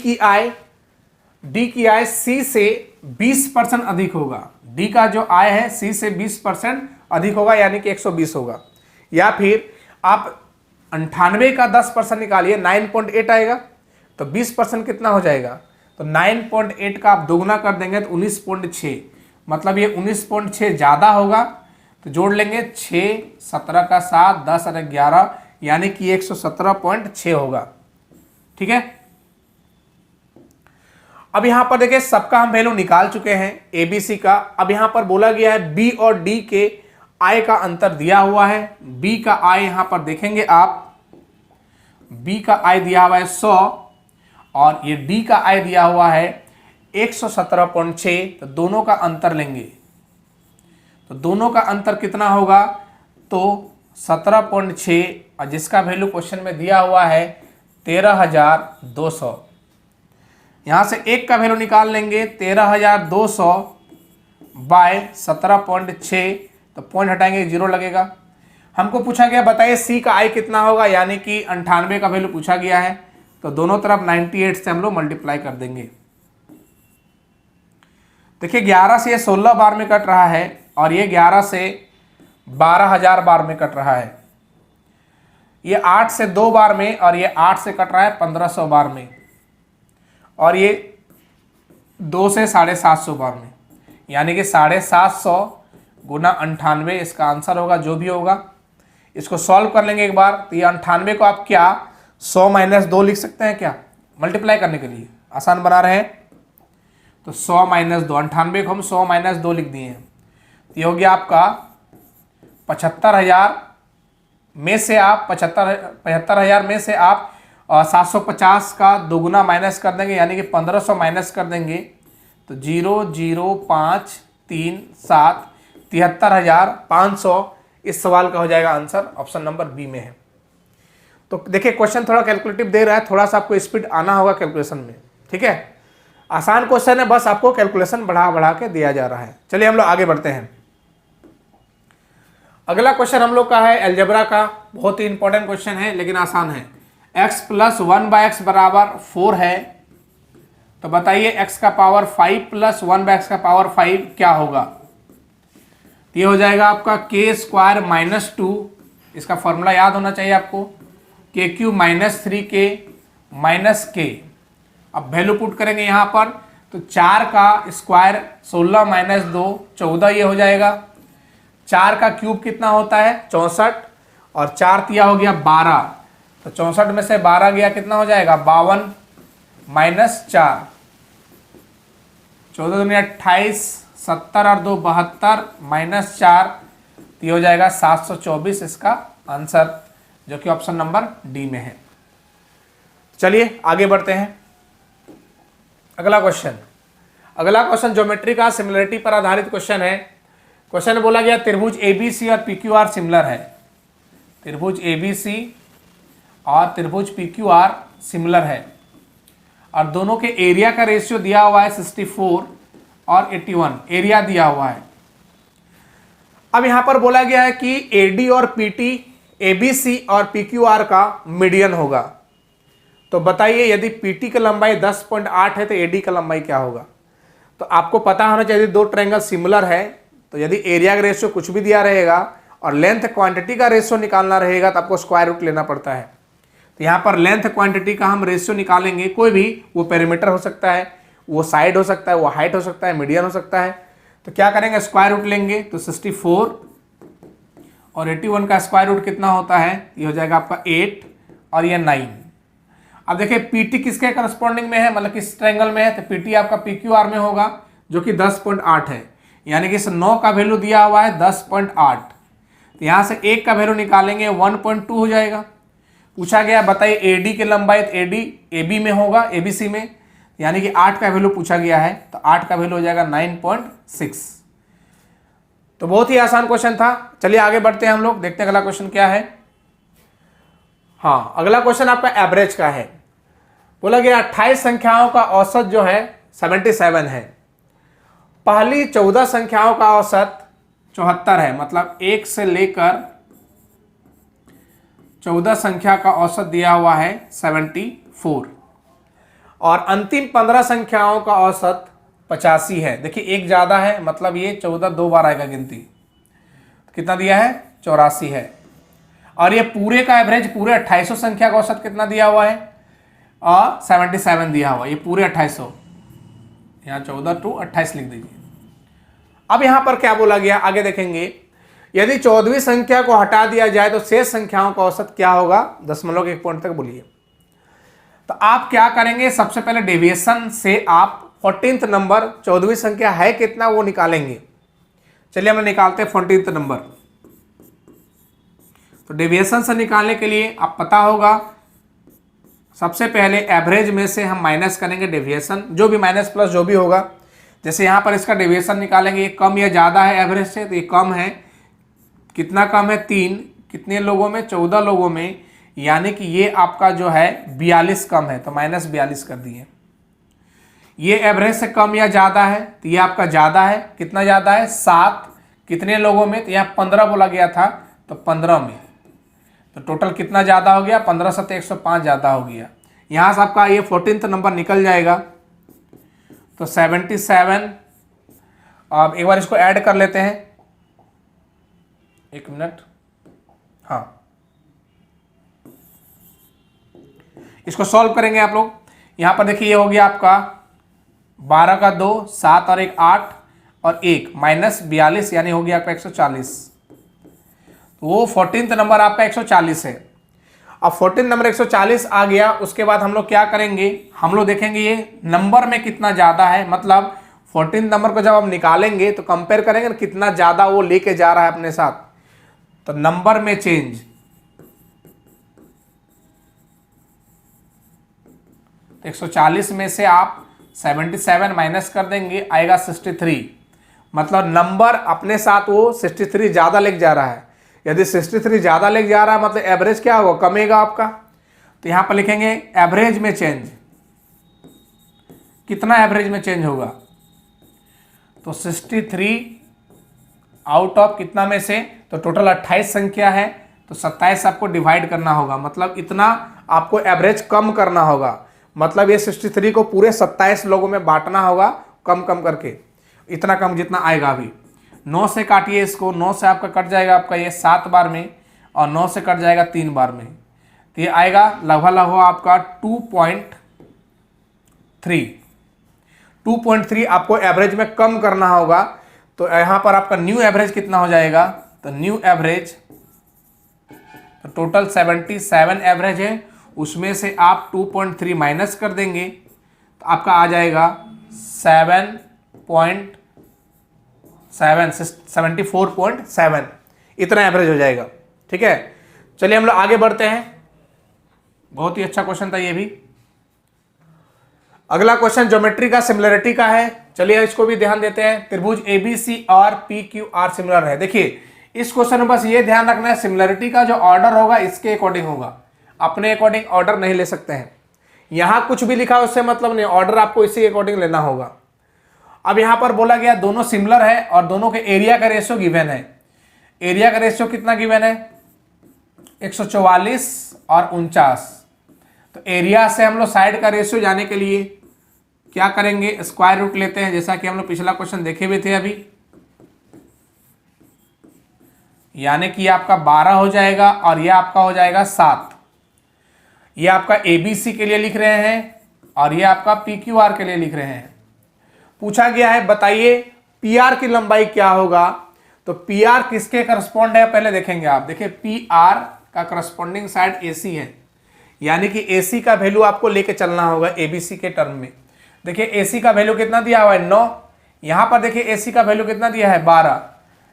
की आय सी से 20% अधिक होगा। डी का जो आय है सी से 20% अधिक होगा यानी कि 120 होगा। या फिर आप 98 का 10% निकालिए 9.8 आएगा, तो 20% कितना हो जाएगा, तो 9.8 का आप दोगुना कर देंगे तो 19.6, मतलब ये 19.6 ज़्यादा होगा, तो जोड़ लेंगे 6 17 का 7 10 और 11 यानी कि 117.6 होगा, ठीक है। अब यहां पर देखिए सबका हम वैल्यू निकाल चुके हैं एबीसी का। अब यहां पर बोला गया है बी और डी के आय का अंतर दिया हुआ है। बी का आय यहां पर देखेंगे आप, बी का आय दिया हुआ है 100 और ये डी का आय दिया हुआ है 117.6, तो दोनों का अंतर लेंगे, तो दोनों का अंतर कितना होगा, तो 17.6 और जिसका वैल्यू क्वेश्चन में दिया हुआ है 13,200। यहां से एक का वैल्यू निकाल लेंगे 13,200 बाय 17.6, तो पॉइंट हटाएंगे 0 लगेगा। हमको पूछा गया बताइए सी का आई कितना होगा, यानी कि 98 का वैल्यू पूछा गया है, तो दोनों तरफ 98 से हम लोग मल्टीप्लाई कर देंगे। देखिए 11 से ये 16 बार में कट रहा है और ये 11 से 12,000 बार में कट रहा है। ये 8 से 2 बार में और ये 8 से कट रहा है 1500 बार में, और ये 2 से 750 बार में, यानी कि 750 गुना 98 इसका आंसर होगा जो भी होगा। इसको सॉल्व कर लेंगे एक बार। तो ये 98 को आप क्या 100 - 2 लिख सकते हैं क्या, मल्टीप्लाई करने के लिए आसान बना रहे हैं। तो 100 - 2, 98 को हम 100 - 2 लिख दिए हैं। तो ये हो गया आपका 75,000 में से आप 75,000 में से आप 750 का दोगुना माइनस कर देंगे, यानी कि 1500 माइनस कर देंगे। तो 0,0537 73,500 इस सवाल का हो जाएगा आंसर। ऑप्शन नंबर बी में है। तो देखिए क्वेश्चन थोड़ा कैलकुलेटिव दे रहा है, थोड़ा सा आपको स्पीड आना होगा कैलकुलेशन में, ठीक है। आसान क्वेश्चन है, बस आपको कैलकुलेशन बढ़ा बढ़ा के दिया जा रहा है। चलिए हम लोग आगे बढ़ते हैं। अगला क्वेश्चन हम लोग का है अलजेब्रा का, बहुत ही इंपॉर्टेंट क्वेश्चन है लेकिन आसान है। x + 1/x = 4 है, तो बताइए x का पावर 5 + 1/x का पावर 5 क्या होगा। ये हो जाएगा आपका k² - 2, इसका फॉर्मूला याद होना चाहिए आपको, KQ - 3k - k। अब वैल्यू पुट करेंगे यहाँ पर, तो 4 का स्क्वायर 16 - 2 14 ये हो जाएगा। 4 का क्यूब कितना होता है 64, और 4 तिया हो गया 12, तो 64 में से 12 गया कितना हो जाएगा 52 - 4, 14 दूनी 28, 70 और 2 72 - 4, तो ये हो जाएगा 724 इसका आंसर, जो कि ऑप्शन नंबर डी में है। चलिए आगे बढ़ते हैं। अगला क्वेश्चन ज्योमेट्री का सिमिलरिटी पर आधारित क्वेश्चन है। क्वेश्चन में बोला गया त्रिभुज ABC और PQR सिमिलर है। त्रिभुज ABC और त्रिभुज PQR सिमिलर है, और दोनों के एरिया का रेशियो दिया हुआ है 64 और 81, एरिया दिया हुआ है। अब यहां पर बोला गया है कि AD और PT, ABC और PQR का मीडियन होगा। तो बताइए यदि PT की लंबाई 10.8 है तो AD का लंबाई क्या होगा। तो आपको पता होना चाहिए दो ट्रायंगल सिमिलर है, तो यदि एरिया का रेशियो कुछ भी दिया रहेगा और लेंथ क्वांटिटी का रेशियो निकालना रहेगा तो आपको स्क्वायर रूट लेना पड़ता है। तो यहाँ पर लेंथ क्वांटिटी का हम रेशियो निकालेंगे, कोई भी, वो पेरीमीटर हो सकता है, वो साइड हो सकता है, वो हाइट हो सकता है, मीडियन हो सकता है। तो क्या करेंगे स्क्वायर रूट लेंगे, तो 64 और 81 का स्क्वायर रूट कितना होता है, ये हो जाएगा आपका 8 और ये 9। अब देखिए PT किसके करस्पॉन्डिंग में है, मतलब किस ट्रायंगल में है, तो PT आपका PQR में होगा जो कि 10.8 है, यानी कि इस 9 का वैल्यू दिया हुआ है 10.8। तो यहाँ से 1 का वैल्यू निकालेंगे 1.2 हो जाएगा। पूछा गया बताइए AD की लंबाई, तो AD AB में होगा, ABC में, यानी कि 8 का वैल्यू पूछा गया है, तो 8 का वैल्यू हो जाएगा 9.6। तो बहुत ही आसान क्वेश्चन था। चलिए आगे बढ़ते हैं हम लोग, देखते हैं अगला क्वेश्चन क्या है। हाँ, अगला क्वेश्चन आपका एवरेज का है। बोला गया 28 संख्याओं का औसत जो है 77 है। पहली 14 संख्याओं का औसत 74 है, मतलब 1 से लेकर 14 संख्या का औसत दिया हुआ है 74, और अंतिम 15 संख्याओं का औसत 85 है। देखिए एक ज्यादा है, मतलब ये 14 2 बार आएगा गिनती, कितना दिया है 84 है। और ये पूरे का एवरेज, पूरे 2800 संख्या का औसत कितना दिया हुआ है, 77 दिया हुआ, ये पूरे 2800, यहाँ 14 to 28 लिख दीजिए। अब यहां पर क्या बोला गया आगे देखेंगे, यदि 14वीं संख्या को हटा दिया जाए तो शेष संख्याओं का औसत क्या होगा, दशमलव के 1 पॉइंट तक बोलिए। तो आप क्या करेंगे, सबसे पहले डेविएशन से आप 14th नंबर, 14वीं संख्या है कितना वो निकालेंगे। चलिए हम निकालते हैं 14th नंबर। तो डेविएशन से निकालने के लिए आप पता होगा, सबसे पहले एवरेज में से हम माइनस करेंगे डेविएशन, जो भी माइनस प्लस जो भी होगा। जैसे यहाँ पर इसका डेविएशन निकालेंगे, ये कम या ज़्यादा है एवरेज से, तो ये कम है, कितना कम है 3, कितने लोगों में 14 लोगों में, यानी कि ये आपका जो है 42 कम है, तो -42 कर दिए। ये एवरेज से कम या ज़्यादा है, तो ये आपका ज़्यादा है, कितना ज़्यादा है 7, कितने लोगों में, तो यहाँ 15 बोला गया था, तो 15 में, तो टोटल कितना ज़्यादा हो गया 15 से 105 ज़्यादा हो गया। यहाँ से आपका ये 14th नंबर निकल जाएगा, तो 77। अब एक बार इसको ऐड कर लेते हैं, 1 मिनट, हाँ इसको सॉल्व करेंगे आप लोग। यहाँ पर देखिए ये हो गया आपका 12 का 2, 7 और 1 8 और 1 माइनस 42 यानी हो गया आपका 140। तो वो 14th नंबर आपका 140 है। अब 14 नंबर 140 आ गया, उसके बाद हम लोग क्या करेंगे, हम लोग देखेंगे ये नंबर में कितना ज़्यादा है, मतलब 14 नंबर को जब हम निकालेंगे तो कंपेयर करेंगे ना कितना ज़्यादा वो लेके जा रहा है अपने साथ। तो नंबर में चेंज, 140 में से आप 77 माइनस कर देंगे, आएगा 63। मतलब नंबर अपने साथ वो 63 ज़्यादा लेके जा रहा है। यदि 63 ज़्यादा लेके जा रहा है मतलब एवरेज क्या होगा, कमेगा आपका। तो यहाँ पर लिखेंगे एवरेज में चेंज, कितना एवरेज में चेंज होगा, तो 63 आउट ऑफ कितना में से, तो टोटल 28 संख्या है, तो 27 आपको डिवाइड करना होगा, मतलब इतना आपको एवरेज कम करना होगा। मतलब ये 63 को पूरे 27 लोगों में बांटना होगा, कम कम करके, इतना कम जितना आएगा। अभी 9 से काटिए इसको, 9 से आपका कट जाएगा आपका ये 7 बार में, और 9 से कट जाएगा 3 बार में, तो ये आएगा लगभग आपका 2.3 आपको एवरेज में कम करना होगा। तो यहाँ पर आपका न्यू एवरेज कितना हो जाएगा, तो न्यू एवरेज तो टोटल 77 एवरेज है, उसमें से आप 2.3 माइनस कर देंगे तो आपका आ जाएगा 74.7 इतना एवरेज हो जाएगा। ठीक है, चलिए हम लोग आगे बढ़ते हैं। बहुत ही अच्छा क्वेश्चन था ये भी। अगला क्वेश्चन ज्योमेट्री का सिमिलरिटी का है, चलिए इसको भी ध्यान देते हैं। त्रिभुज ABC और PQR सिमिलर है। देखिए इस क्वेश्चन में बस ये ध्यान रखना है, सिमिलरिटी का जो ऑर्डर होगा इसके अकॉर्डिंग होगा, अपने अकॉर्डिंग ऑर्डर नहीं ले सकते हैं। यहां कुछ भी लिखा उससे मतलब नहीं, ऑर्डर आपको इसी के अकॉर्डिंग लेना होगा। अब यहां पर बोला गया दोनों सिमिलर है और दोनों के एरिया का रेशियो गिवन है। एरिया का रेशियो कितना गिवन है, 144 और 49। तो एरिया से हम लोग साइड का रेशियो जाने के लिए क्या करेंगे, स्क्वायर रूट लेते हैं, जैसा कि हम लोग पिछला क्वेश्चन देखे हुए थे अभी। यानी कि आपका 12 हो जाएगा और यह आपका हो जाएगा 7। ये आपका ABC के लिए लिख रहे हैं और ये आपका PQR के लिए लिख रहे हैं। पूछा गया है बताइए PR की लंबाई क्या होगा। तो PR किसके करस्पॉन्ड है पहले देखेंगे आप। देखिए PR का करस्पॉन्डिंग साइड AC है, यानी कि AC का वैल्यू आपको लेके चलना होगा ABC के टर्म में। देखिए AC का वैल्यू कितना दिया हुआ है 9, यहाँ पर देखिए AC का वैल्यू कितना दिया है 12।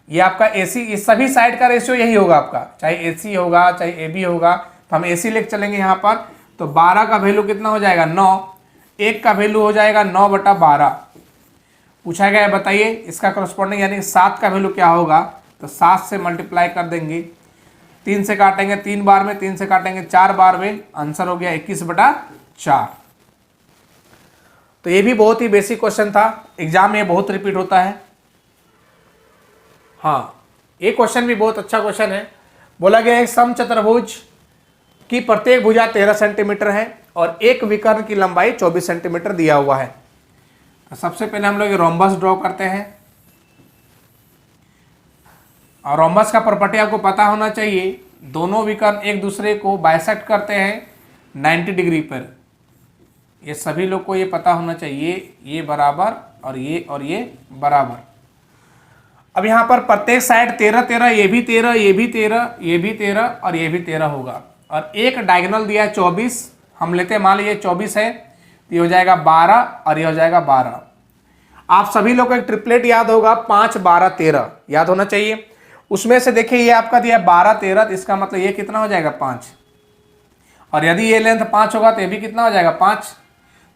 ये आपका AC, इस सभी साइड का रेशियो यही होगा आपका, चाहे AC होगा चाहे AB होगा, तो हम AC लेके चलेंगे यहाँ पर। तो 12 का वैल्यू कितना हो जाएगा 9, 1 का वैल्यू हो जाएगा 9/12। पूछा गया है बताइए इसका करस्पॉन्डिंग यानी 7 का वैल्यू क्या होगा। तो 7 से मल्टीप्लाई कर देंगे, 3 से काटेंगे 3 बार में, 3 से काटेंगे 4 बार में, आंसर हो गया 21/4। तो ये भी बहुत ही बेसिक क्वेश्चन था, एग्जाम में बहुत रिपीट होता है। हाँ, ये क्वेश्चन भी बहुत अच्छा क्वेश्चन है। बोला गया है समचतुर्भुज की प्रत्येक भुजा 13 सेंटीमीटर है और एक विकर्ण की लंबाई 24 सेंटीमीटर दिया हुआ है। तो सबसे पहले हम लोग रोम्बस ड्रॉ करते हैं, और रोम्बस का प्रॉपर्टी आपको पता होना चाहिए, दोनों विकर्ण एक दूसरे को बाइसेक्ट करते हैं 90 डिग्री पर। ये सभी लोग को ये पता होना चाहिए, ये बराबर और ये बराबर। अब यहाँ पर प्रत्येक साइड 13 ये भी 13, ये भी 13, ये भी 13 और ये भी 13 होगा, और एक डायगोनल दिया है 24। हम लेते हैं, मान लीजिए 24 है, तो ये हो जाएगा 12 और ये हो जाएगा 12। आप सभी लोग को एक ट्रिपलेट याद होगा 5 12 13 याद होना चाहिए। उसमें से देखिए ये आपका दिया 12 13, तो इसका मतलब ये कितना हो जाएगा 5, और यदि ये लेंथ 5 होगा तो ये भी कितना हो जाएगा 5।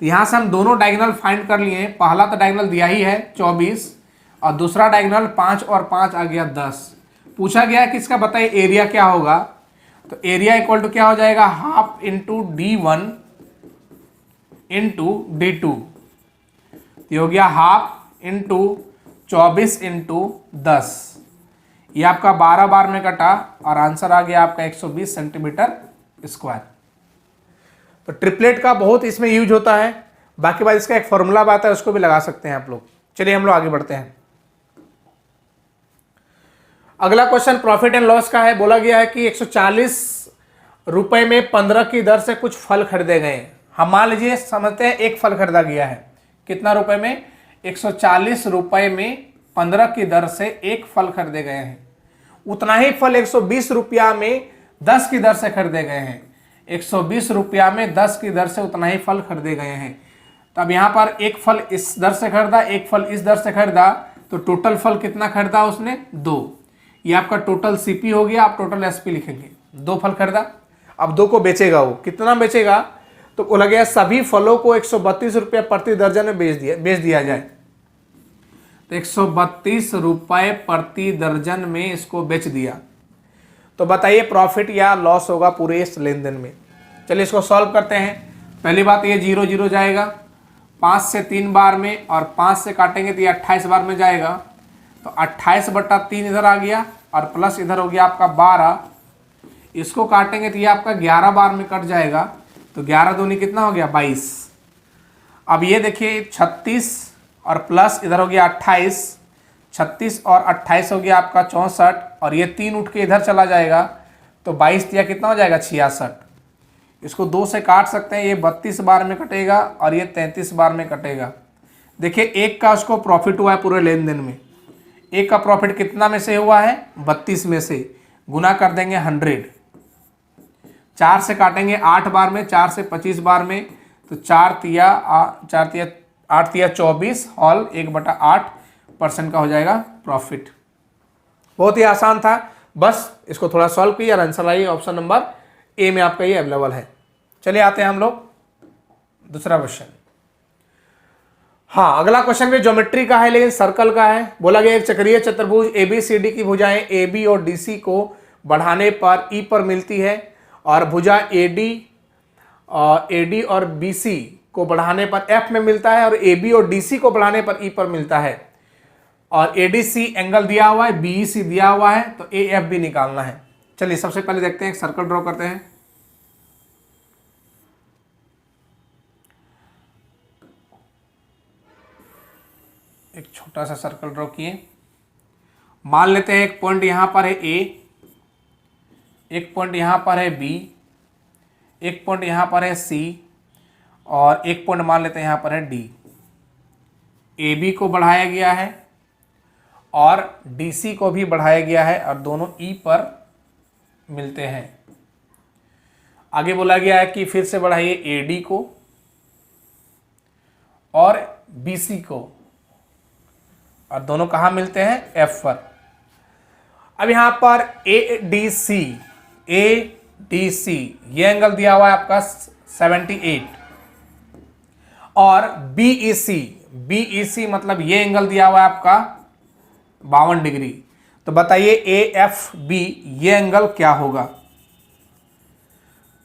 तो यहाँ से हम दोनों डायगोनल फाइंड कर लिए। पहला तो डायगोनल दिया ही है 24 और दूसरा डायगोनल 5 और 5 आ गया 10। पूछा गया है कि इसका बताइए एरिया क्या होगा। तो एरिया इक्वल टू क्या हो जाएगा, half into D1 into D2। ये हो गया हाफ इंटू 24 इंटू 10। ये आपका 12 बार में कटा और आंसर आ गया आपका 120 सेंटीमीटर स्क्वायर। तो ट्रिपलेट का बहुत इसमें यूज होता है। बाकी बात इसका एक फॉर्मूला बात है, उसको भी लगा सकते हैं आप लोग। चलिए हम लोग आगे बढ़ते हैं। अगला क्वेश्चन प्रॉफिट एंड लॉस का है। बोला गया है कि 140 रुपए में 15 की दर से कुछ फल खरीदे गए। हम मान लीजिए समझते हैं एक फल खरीदा गया है, कितना रुपए में? 140 रुपए में 15 की दर से एक फल खरीदे गए हैं। उतना ही फल 120 रुपया में 10 की दर से खरीदे गए हैं। 120 रुपया में 10 की दर से उतना ही फल खरीदे गए हैं। तो अब यहाँ पर एक फल इस दर से खरीदा, एक फल इस दर से खरीदा, तो टोटल फल कितना खरीदा उसने? 2। ये आपका टोटल सीपी हो गया। आप टोटल एसपी लिखेंगे। 2 फल खरीदा, अब 2 को बेचेगा। वो कितना बेचेगा? तो बोला गया सभी फलों को 132 रुपये प्रति दर्जन में बेच दिया जाए। तो 132 रुपये प्रति दर्जन में इसको बेच दिया। तो बताइए प्रॉफिट या लॉस होगा पूरे इस लेन देन में। चलिए इसको सॉल्व करते हैं। पहली बात ये 0 0 जाएगा 5 से 3 बार में, और 5 से काटेंगे तो ये 28 बार में जाएगा। तो 28/3 इधर आ गया, और प्लस इधर हो गया आपका 12। इसको काटेंगे तो ये आपका 11 बार में कट जाएगा। तो 11 दूनी कितना हो गया? 22। अब ये देखिए 36 और प्लस इधर हो गया 28, 36 और 28 हो गया आपका 64, और ये 3 उठ के इधर चला जाएगा। तो 22 दिया कितना हो जाएगा? 66। इसको 2 से काट सकते हैं। ये 32 बार में कटेगा और ये 33 बार में कटेगा। देखिए एक का उसको प्रॉफिट हुआ है पूरे लेन देन में। एक का प्रॉफिट कितना में से हुआ है? 32 में से। गुना कर देंगे 100। 4 से काटेंगे 8 बार में, 4 से 25 बार में। तो 4 तिया 8 तिया 24 और 1/8% का हो जाएगा प्रॉफिट। बहुत ही आसान था, बस इसको थोड़ा सॉल्व किया और आंसर आइए ऑप्शन नंबर ए में आपका ये अवेलेबल है। चलिए आते हैं हम लोग दूसरा क्वेश्चन। हाँ, अगला क्वेश्चन भी ज्योमेट्री का है लेकिन सर्कल का है। बोला गया एक चक्रीय चतुर्भुज ABCD की भुजाएं AB और DC को बढ़ाने पर E पर मिलती है, और भुजा AD और BC को बढ़ाने पर F में मिलता है, और AB और DC को बढ़ाने पर E पर मिलता है। और ADC एंगल दिया हुआ है, BEC दिया हुआ है, तो AF भी निकालना है। चलिए सबसे पहले देखते हैं, एक सर्कल ड्रॉ करते हैं। एक छोटा सा सर्कल ड्रॉ किए। मान लेते हैं एक पॉइंट यहां पर है A, एक पॉइंट यहां पर है B, एक पॉइंट यहां पर है C, और एक पॉइंट मान लेते हैं यहां पर है D। AB को बढ़ाया गया है और DC को भी बढ़ाया गया है, और दोनों E पर मिलते हैं। आगे बोला गया है कि फिर से बढ़ाइए AD को और BC को, और दोनों कहाँ मिलते हैं? F पर। अब यहां पर ADC ये एंगल दिया हुआ है आपका 78, और BEC मतलब ये एंगल दिया हुआ है आपका 52 डिग्री। तो बताइए AFB ये एंगल क्या होगा?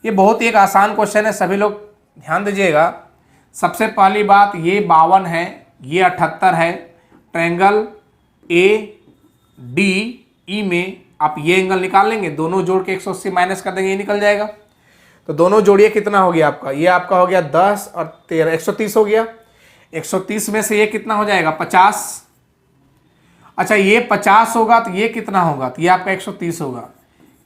ये बहुत ही एक आसान क्वेश्चन है, सभी लोग ध्यान दीजिएगा। सबसे पहली बात, ये 52 है, ये 78 है। ट्रायंगल ADE में आप ये एंगल निकाल लेंगे, दोनों जोड़ के 180 माइनस कर देंगे, ये निकल जाएगा। तो दोनों जोड़िए कितना हो गया आपका? ये आपका हो गया 10 और 13, 130 हो गया। 130 में से ये कितना हो जाएगा? 50। अच्छा ये 50 होगा तो ये कितना होगा? तो ये आपका 130 होगा,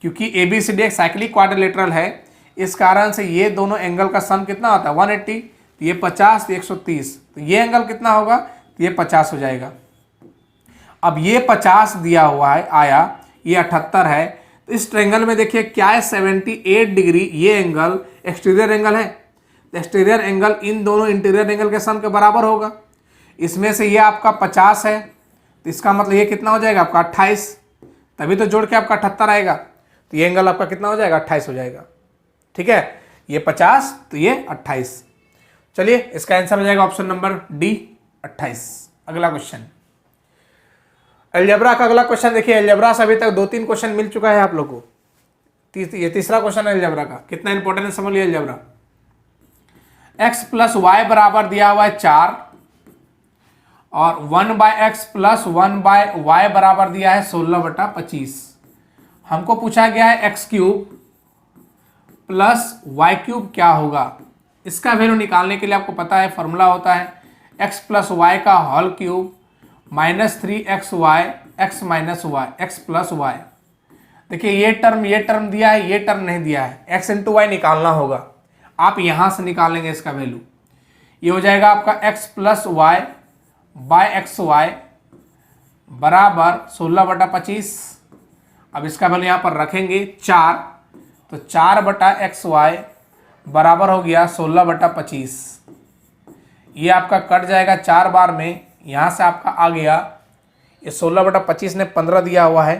क्योंकि ABCD एक साइक्लिक क्वाड्रिलेटरल है, इस कारण से ये दोनों एंगल का सम कितना होता है? 180। तो ये 50, 130, तो ये एंगल कितना होगा? तो ये 50 हो जाएगा। अब ये 50 दिया हुआ है आया, ये 78 है। तो इस ट्रायंगल में देखिए क्या है? 78 डिग्री ये एंगल एक्सटीरियर एंगल है। तो एक्सटीरियर एंगल इन दोनों इंटीरियर एंगल के सम के बराबर होगा। इसमें से ये आपका 50 है, तो इसका मतलब ये कितना हो जाएगा आपका? 28। तभी तो जोड़ के आपका 78 आएगा। तो ये एंगल आपका कितना हो जाएगा? 28 हो जाएगा। ठीक है, ये 50 तो ये 28। चलिए इसका आंसर हो जाएगा ऑप्शन नंबर डी, 28। अगला क्वेश्चन अलजेब्रा का। अगला क्वेश्चन देखिए, अलजेब्रा से अभी तक 2-3 क्वेश्चन मिल चुका है आप लोगों को। ये तीसरा क्वेश्चन है अलजेब्रा का। कितना इंपॉर्टेंट है समझ लिया अलजेब्रा। x + y बराबर दिया हुआ है 4, और 1/x + 1/y बराबर दिया है 16/25। हमको पूछा गया है x³ + y³ क्या होगा। इसका वैल्यू निकालने के लिए आपको पता है फॉर्मूला होता है x + y का whole cube -3xy x - y x + y। देखिए ये टर्म दिया है, ये टर्म नहीं दिया है। x × y निकालना होगा, आप यहां से निकालेंगे इसका वैल्यू। ये हो जाएगा आपका x plus y by x y बराबर 16/25। अब इसका वैल्यू यहाँ पर रखेंगे 4, तो 4/xy बराबर हो गया 16/25। ये आपका कट जाएगा 4 बार में, यहाँ से आपका आ गया ये 16/25 ने 15 दिया हुआ है,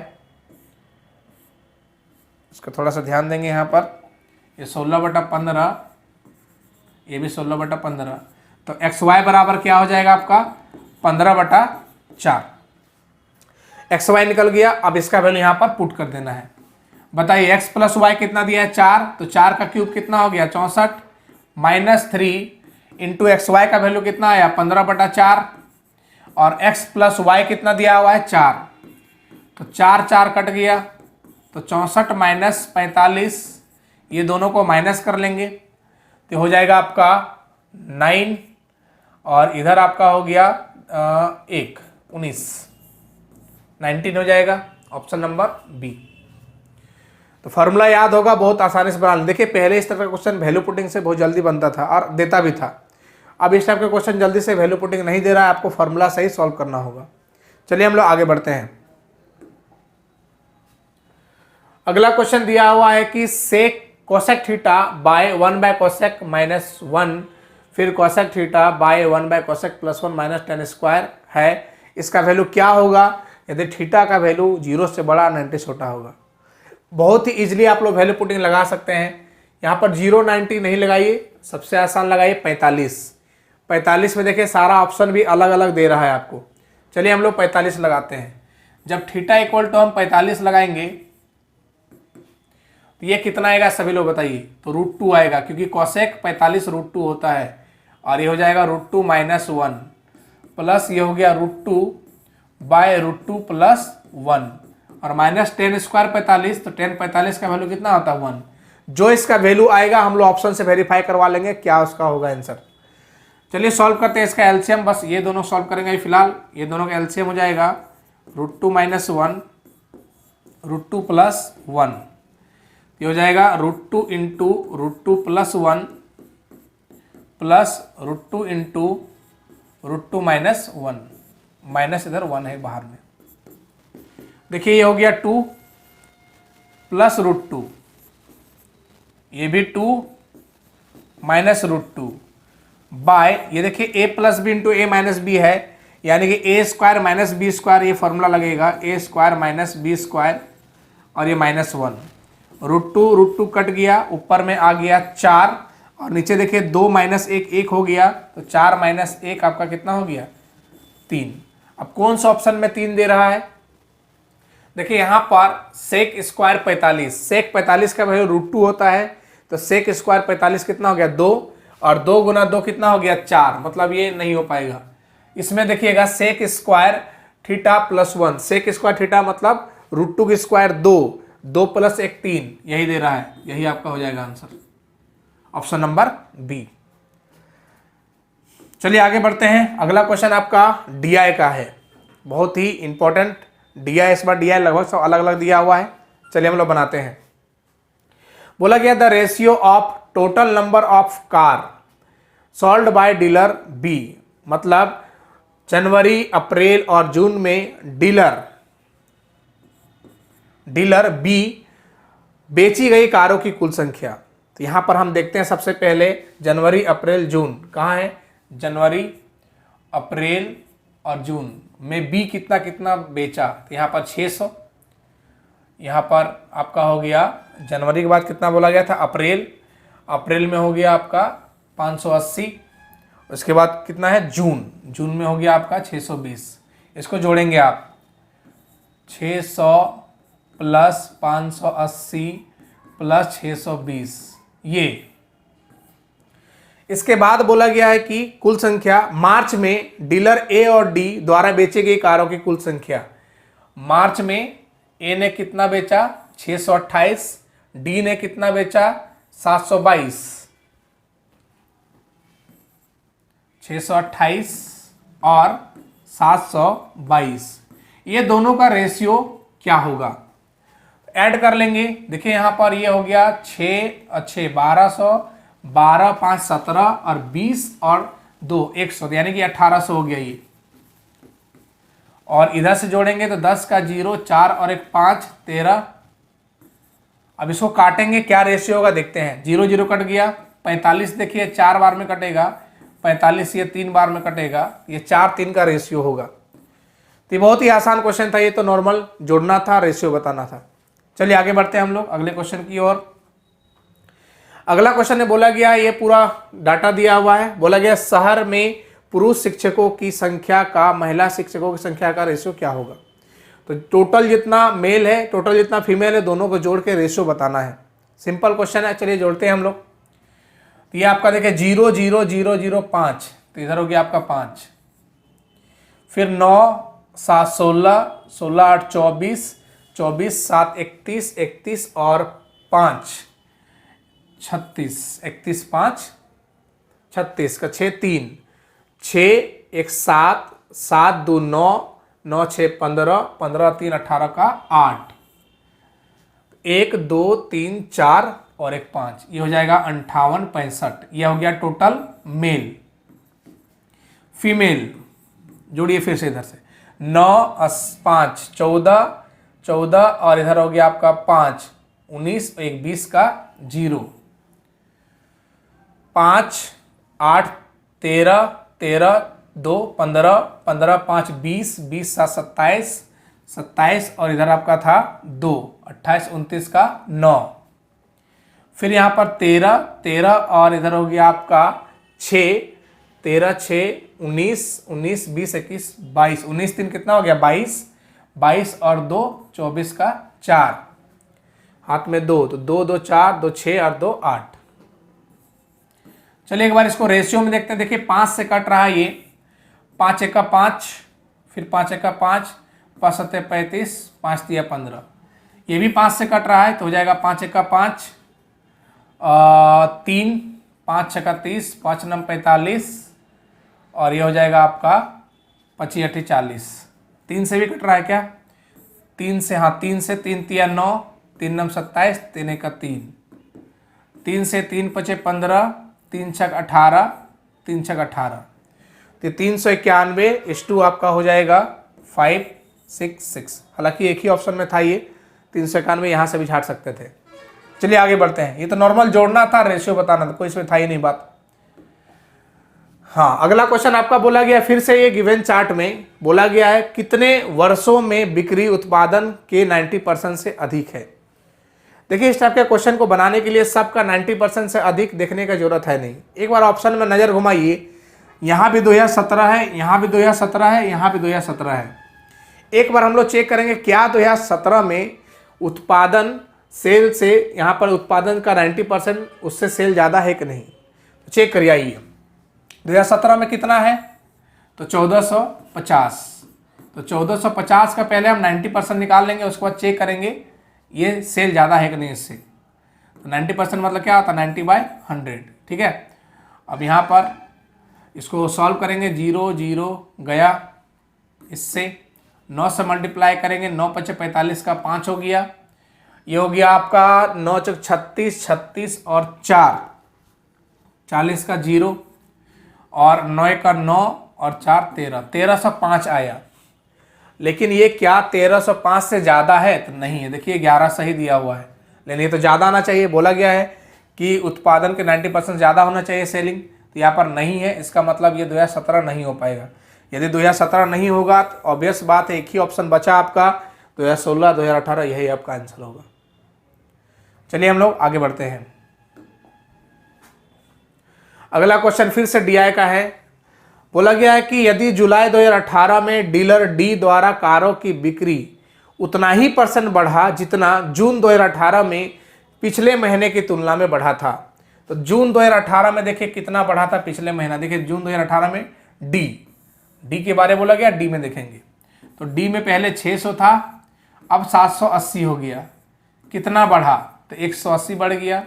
इसका थोड़ा सा ध्यान देंगे यहाँ पर। ये 16/15, ये भी 16/15, तो xy बराबर क्या हो जाएगा आपका 15/4। xy निकल गया। अब इसका वैल्यू यहाँ पर पुट कर देना है। बताइए x प्लस वाई कितना दिया है 4, तो 4 का क्यूब कितना हो गया 64 माइनस 3 इंटू एक्स वाई का वैल्यू कितना आया 15/4 और x प्लस वाई कितना दिया हुआ है 4, तो 4 कट गया, तो 64 माइनस 45, ये दोनों को माइनस कर लेंगे तो हो जाएगा आपका 9 और इधर आपका हो गया 19 हो जाएगा, ऑप्शन नंबर बी। तो फार्मूला याद होगा, बहुत आसानी से बना लें। देखिए पहले इस तरह का क्वेश्चन वैल्यू पुटिंग से बहुत जल्दी बनता था और देता भी था। अब इस टाइप के क्वेश्चन जल्दी से वैल्यू पुटिंग नहीं दे रहा है, आपको फार्मूला सही सॉल्व करना होगा। चलिए हम लोग आगे बढ़ते हैं। अगला क्वेश्चन दिया हुआ है कि सेक कोसेक थीटा बाय 1/कोसेक माइनस 1 फिर कोसेक थीटा बाय 1/कोसेक प्लस 1 माइनस tan स्क्वायर है। इसका वैल्यू क्या होगा यदि थीटा का वैल्यू 0 से बड़ा 90 छोटा होगा। बहुत ही इजीली आप लोग वैल्यू पुटिंग लगा सकते हैं। यहाँ पर 0 90 नहीं लगाइए, सबसे आसान लगाइए 45 में देखिए सारा ऑप्शन भी अलग अलग दे रहा है आपको। चलिए हम लोग 45 लगाते हैं। जब थीटा इक्वल टू हम 45 लगाएंगे तो ये कितना आएगा सभी लोग बताइए, तो √2 आएगा, क्योंकि कोसेक 45 √2 होता है और ये हो जाएगा √2 माइनस 1 प्लस ये हो गया √2 बाय √2 प्लस 1 और माइनस tan स्क्वायर 45, तो tan 45 का वैल्यू कितना होता है 1। जो इसका वैल्यू आएगा हम लोग ऑप्शन से वेरीफाई करवा लेंगे क्या उसका होगा आंसर। चलिए सॉल्व करते हैं इसका एलसीएम, बस ये दोनों सॉल्व करेंगे फिलहाल। ये दोनों का एलसीएम हो जाएगा √2 माइनस 1 √2 प्लस 1, ये हो जाएगा √2 into √2 plus 1 plus √2 into √2 minus 1, minus इधर 1 है बाहर में। देखिए ये हो गया 2 प्लस √2, ये भी 2 माइनस √2 बाय ये देखिए a plus b into a minus b है, यानी कि a square minus b square, ये फॉर्मूला लगेगा a square minus b square और ये माइनस 1। √2 कट गया, ऊपर में आ गया 4 और नीचे देखिए 2 माइनस 1 हो गया, तो 4 माइनस 1 आपका कितना हो गया 3। अब कौन सा ऑप्शन में 3 दे रहा है, देखिए यहाँ पर सेक स्क्वायर 45, सेक 45 का वैल्यू √2 होता है, तो सेक स्क्वायर 45 कितना हो गया 2 और 2 गुना 2 कितना हो गया 4, मतलब ये नहीं हो पाएगा। इसमें देखिएगा sec square theta plus 1, sec square theta मतलब √2 की स्क्वायर 2 प्लस 1 3, यही दे रहा है, यही आपका हो जाएगा आंसर, ऑप्शन नंबर बी। चलिए आगे बढ़ते हैं। अगला क्वेश्चन आपका डीआई का है, बहुत ही इंपॉर्टेंट डीआई। इस बार डीआई लगभग सब अलग अलग दिया हुआ है। चलिए हम लोग बनाते हैं। बोला गया the ratio of total number of car sold by dealer b, मतलब जनवरी अप्रैल और जून में डीलर बी बेची गई कारों की कुल संख्या। तो यहां पर हम देखते हैं सबसे पहले जनवरी अप्रैल जून, कहाँ है जनवरी अप्रैल और जून में बी कितना कितना बेचा, तो यहाँ पर 600, यहाँ पर आपका हो गया जनवरी के बाद कितना बोला गया था अप्रैल में हो गया आपका 580, उसके बाद कितना है जून में हो गया आपका 620। इसको जोड़ेंगे आप 600 प्लस 580 प्लस 620, ये इसके बाद बोला गया है कि कुल संख्या मार्च में डीलर ए और डी द्वारा बेची गई कारों की कुल संख्या। मार्च में ए ने कितना बेचा 628, डी ने कितना बेचा 722, 628 और 722, ये दोनों का रेशियो क्या होगा, ऐड कर लेंगे। देखिए यहां पर ये हो गया 6 1200, 12 5 17 और 20 और 2 100, यानी कि 1800 हो गया ये। और इधर से जोड़ेंगे तो 10 का 0, 4 और 1 5, 13। अब इसको काटेंगे, क्या रेशियो होगा देखते हैं। 0 0 कट गया, 45 देखिए 4 बार में कटेगा, 45 ये 3 बार में कटेगा, ये 4 3 का रेशियो होगा। तो ये बहुत ही आसान क्वेश्चन था, ये तो नॉर्मल जोड़ना था, रेशियो बताना था। चलिए आगे बढ़ते हैं हम लोग अगले क्वेश्चन की ओर। अगला क्वेश्चन में बोला गया, ये पूरा डाटा दिया हुआ है, बोला गया शहर में पुरुष शिक्षकों की संख्या का महिला शिक्षकों की संख्या का रेशियो क्या होगा। तो टोटल जितना मेल है, टोटल जितना फीमेल है, दोनों को जोड़ के रेशियो बताना है। सिंपल क्वेश्चन है, चलिए जोड़ते हैं हम लोग। तो ये आपका देखिए 0 0 0 0 5, तो इधर हो गया आपका 5, फिर 9 7 16, 16 8 24, 24 7 31, 31 और 5 36, 31 5 36 का 6 3, 6 1 7, 7 2 9, 9 6 15, 15 3 18 का 8, 1 2 3 4 और 1 5, ये हो जाएगा 58 65। ये हो गया टोटल मेल। फीमेल जोड़िए फिर से इधर से, 9 5 14, 14 और इधर हो गया आपका 5 19, 1 20 का 0, 5 8 13, 13 2 15, 15 5 20, 20 7 27, 27 और इधर आपका था 2 28 29 का 9, फिर यहाँ पर 13 13 और इधर हो गया आपका 6 13 6 19 19 20 21 22, 19 3 कितना हो गया 22, 22 और 2 24 का 4, हाथ में 2, तो 2 2 4, 2 6 और 2 8। चलिए एक बार इसको रेशियो में देखते हैं। देखिए 5 से कट रहा है ये, 5 1 का 5, फिर 5 1 का 5, 5 7 35, 5 3 15, ये भी 5 से कट रहा है, तो हो जाएगा 5 1 का 5 3, 5 6 का 30, 5 9 45 और ये हो जाएगा आपका 25 8 40। 3 से भी कट रहा है क्या, 3 से, हाँ 3 से, 3 3 9, 3 9 27, 3 1 का 3, 3 से 3 5 15, 3 6 18, 3 6 18, तो 391 इस टू आपका हो जाएगा 566। हालांकि एक ही ऑप्शन में था ये, 391 यहाँ से भी छाट सकते थे। चलिए आगे बढ़ते हैं, ये तो नॉर्मल जोड़ना था, रेशियो बताना था, कोई इसमें था ही नहीं बात। हाँ अगला क्वेश्चन आपका बोला गया फिर से, ये गिवन चार्ट में बोला गया है कितने वर्षों में बिक्री उत्पादन के 90% से अधिक है। देखिए इस टाइप के क्वेश्चन को बनाने के लिए सबका 90% से अधिक देखने का जरूरत है नहीं। एक बार ऑप्शन में नजर घुमाइए, यहाँ भी 2017 है, यहाँ भी 2017 है, यहाँ भी 2017 है। एक बार हम लोग चेक करेंगे क्या 2017 में उत्पादन सेल से, यहाँ पर उत्पादन का 90% उससे सेल ज़्यादा है कि नहीं, तो चेक करिए। आइए 2017 में कितना है, तो 1450, तो 1450 का पहले हम 90% निकाल लेंगे, उसके बाद चेक करेंगे ये सेल ज़्यादा है कि नहीं इससे। तो 90% मतलब क्या होता है 90/100, ठीक है। अब यहाँ पर इसको सॉल्व करेंगे, 0 0 गया, इससे 9 से मल्टीप्लाई करेंगे, 9 5 45 का 5 हो गया, ये हो गया आपका 9 चौक 36, 36 और 4 40 का 0 और 9 का 9 और 4 13, 1305 आया। लेकिन ये क्या 1305 से ज़्यादा है, तो नहीं है। देखिए 11 सही दिया हुआ है, लेकिन ये तो ज़्यादा आना चाहिए। बोला गया है कि उत्पादन के 90% ज़्यादा होना चाहिए सेलिंग, तो यहाँ पर नहीं है, इसका मतलब ये 2017 नहीं हो पाएगा। यदि 2017 नहीं होगा तो ऑब्वियस बात है एक ही ऑप्शन बचा आपका 2016 2018, यही आपका आंसर होगा। चलिए हम लोग आगे बढ़ते हैं। अगला क्वेश्चन फिर से DI का है। बोला गया है कि यदि जुलाई 2018 में डीलर डी द्वारा कारों की बिक्री उतना ही % बढ़ा जितना जून 2018 में पिछले महीने की तुलना में बढ़ा था। तो जून 2018 में देखिए कितना बढ़ा था पिछले महीना, देखिए जून 2018 में डी के बारे में बोला गया, डी में देखेंगे तो डी में पहले 600 था, अब 780 हो गया। कितना बढ़ा, तो 180 बढ़ गया।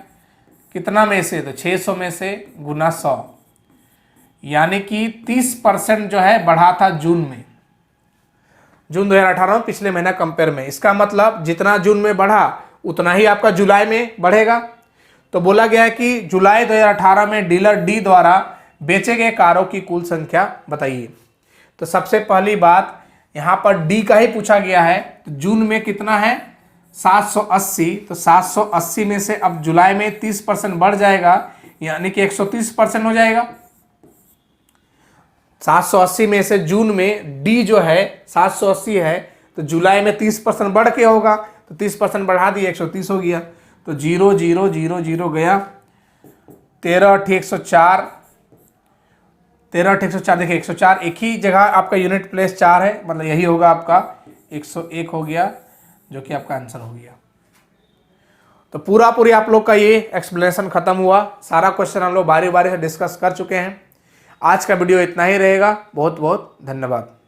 कितना में से, तो 600 में से गुना 100, यानी कि 30% जो है बढ़ा था जून में, जून 2018 में पिछले महीना कंपेयर में। इसका मतलब जितना जून में बढ़ा उतना ही आपका जुलाई में बढ़ेगा। तो बोला गया है कि जुलाई 2018 में डीलर डी द्वारा बेचे गए कारों की कुल संख्या बताइए। तो सबसे पहली बात, यहां पर डी का ही पूछा गया है। तो जून में कितना है 780, तो 780 में से अब जुलाई में 30% बढ़ जाएगा, यानी कि 130% हो जाएगा। 780 में से जून में डी जो है 780 है, तो जुलाई में 30% बढ़ के होगा, तो 30% बढ़ा दिए 130 हो गया। तो 0 0 0 0 गया, 13 8 104, 13 8 104, देखिए 104 एक ही जगह आपका यूनिट प्लेस 4 है, मतलब यही होगा आपका 101 हो गया, जो कि आपका आंसर हो गया। तो पूरी आप लोग का ये एक्सप्लेनेशन खत्म हुआ। सारा क्वेश्चन हम लोग बारी बारी से डिस्कस कर चुके हैं। आज का वीडियो इतना ही रहेगा। बहुत बहुत धन्यवाद।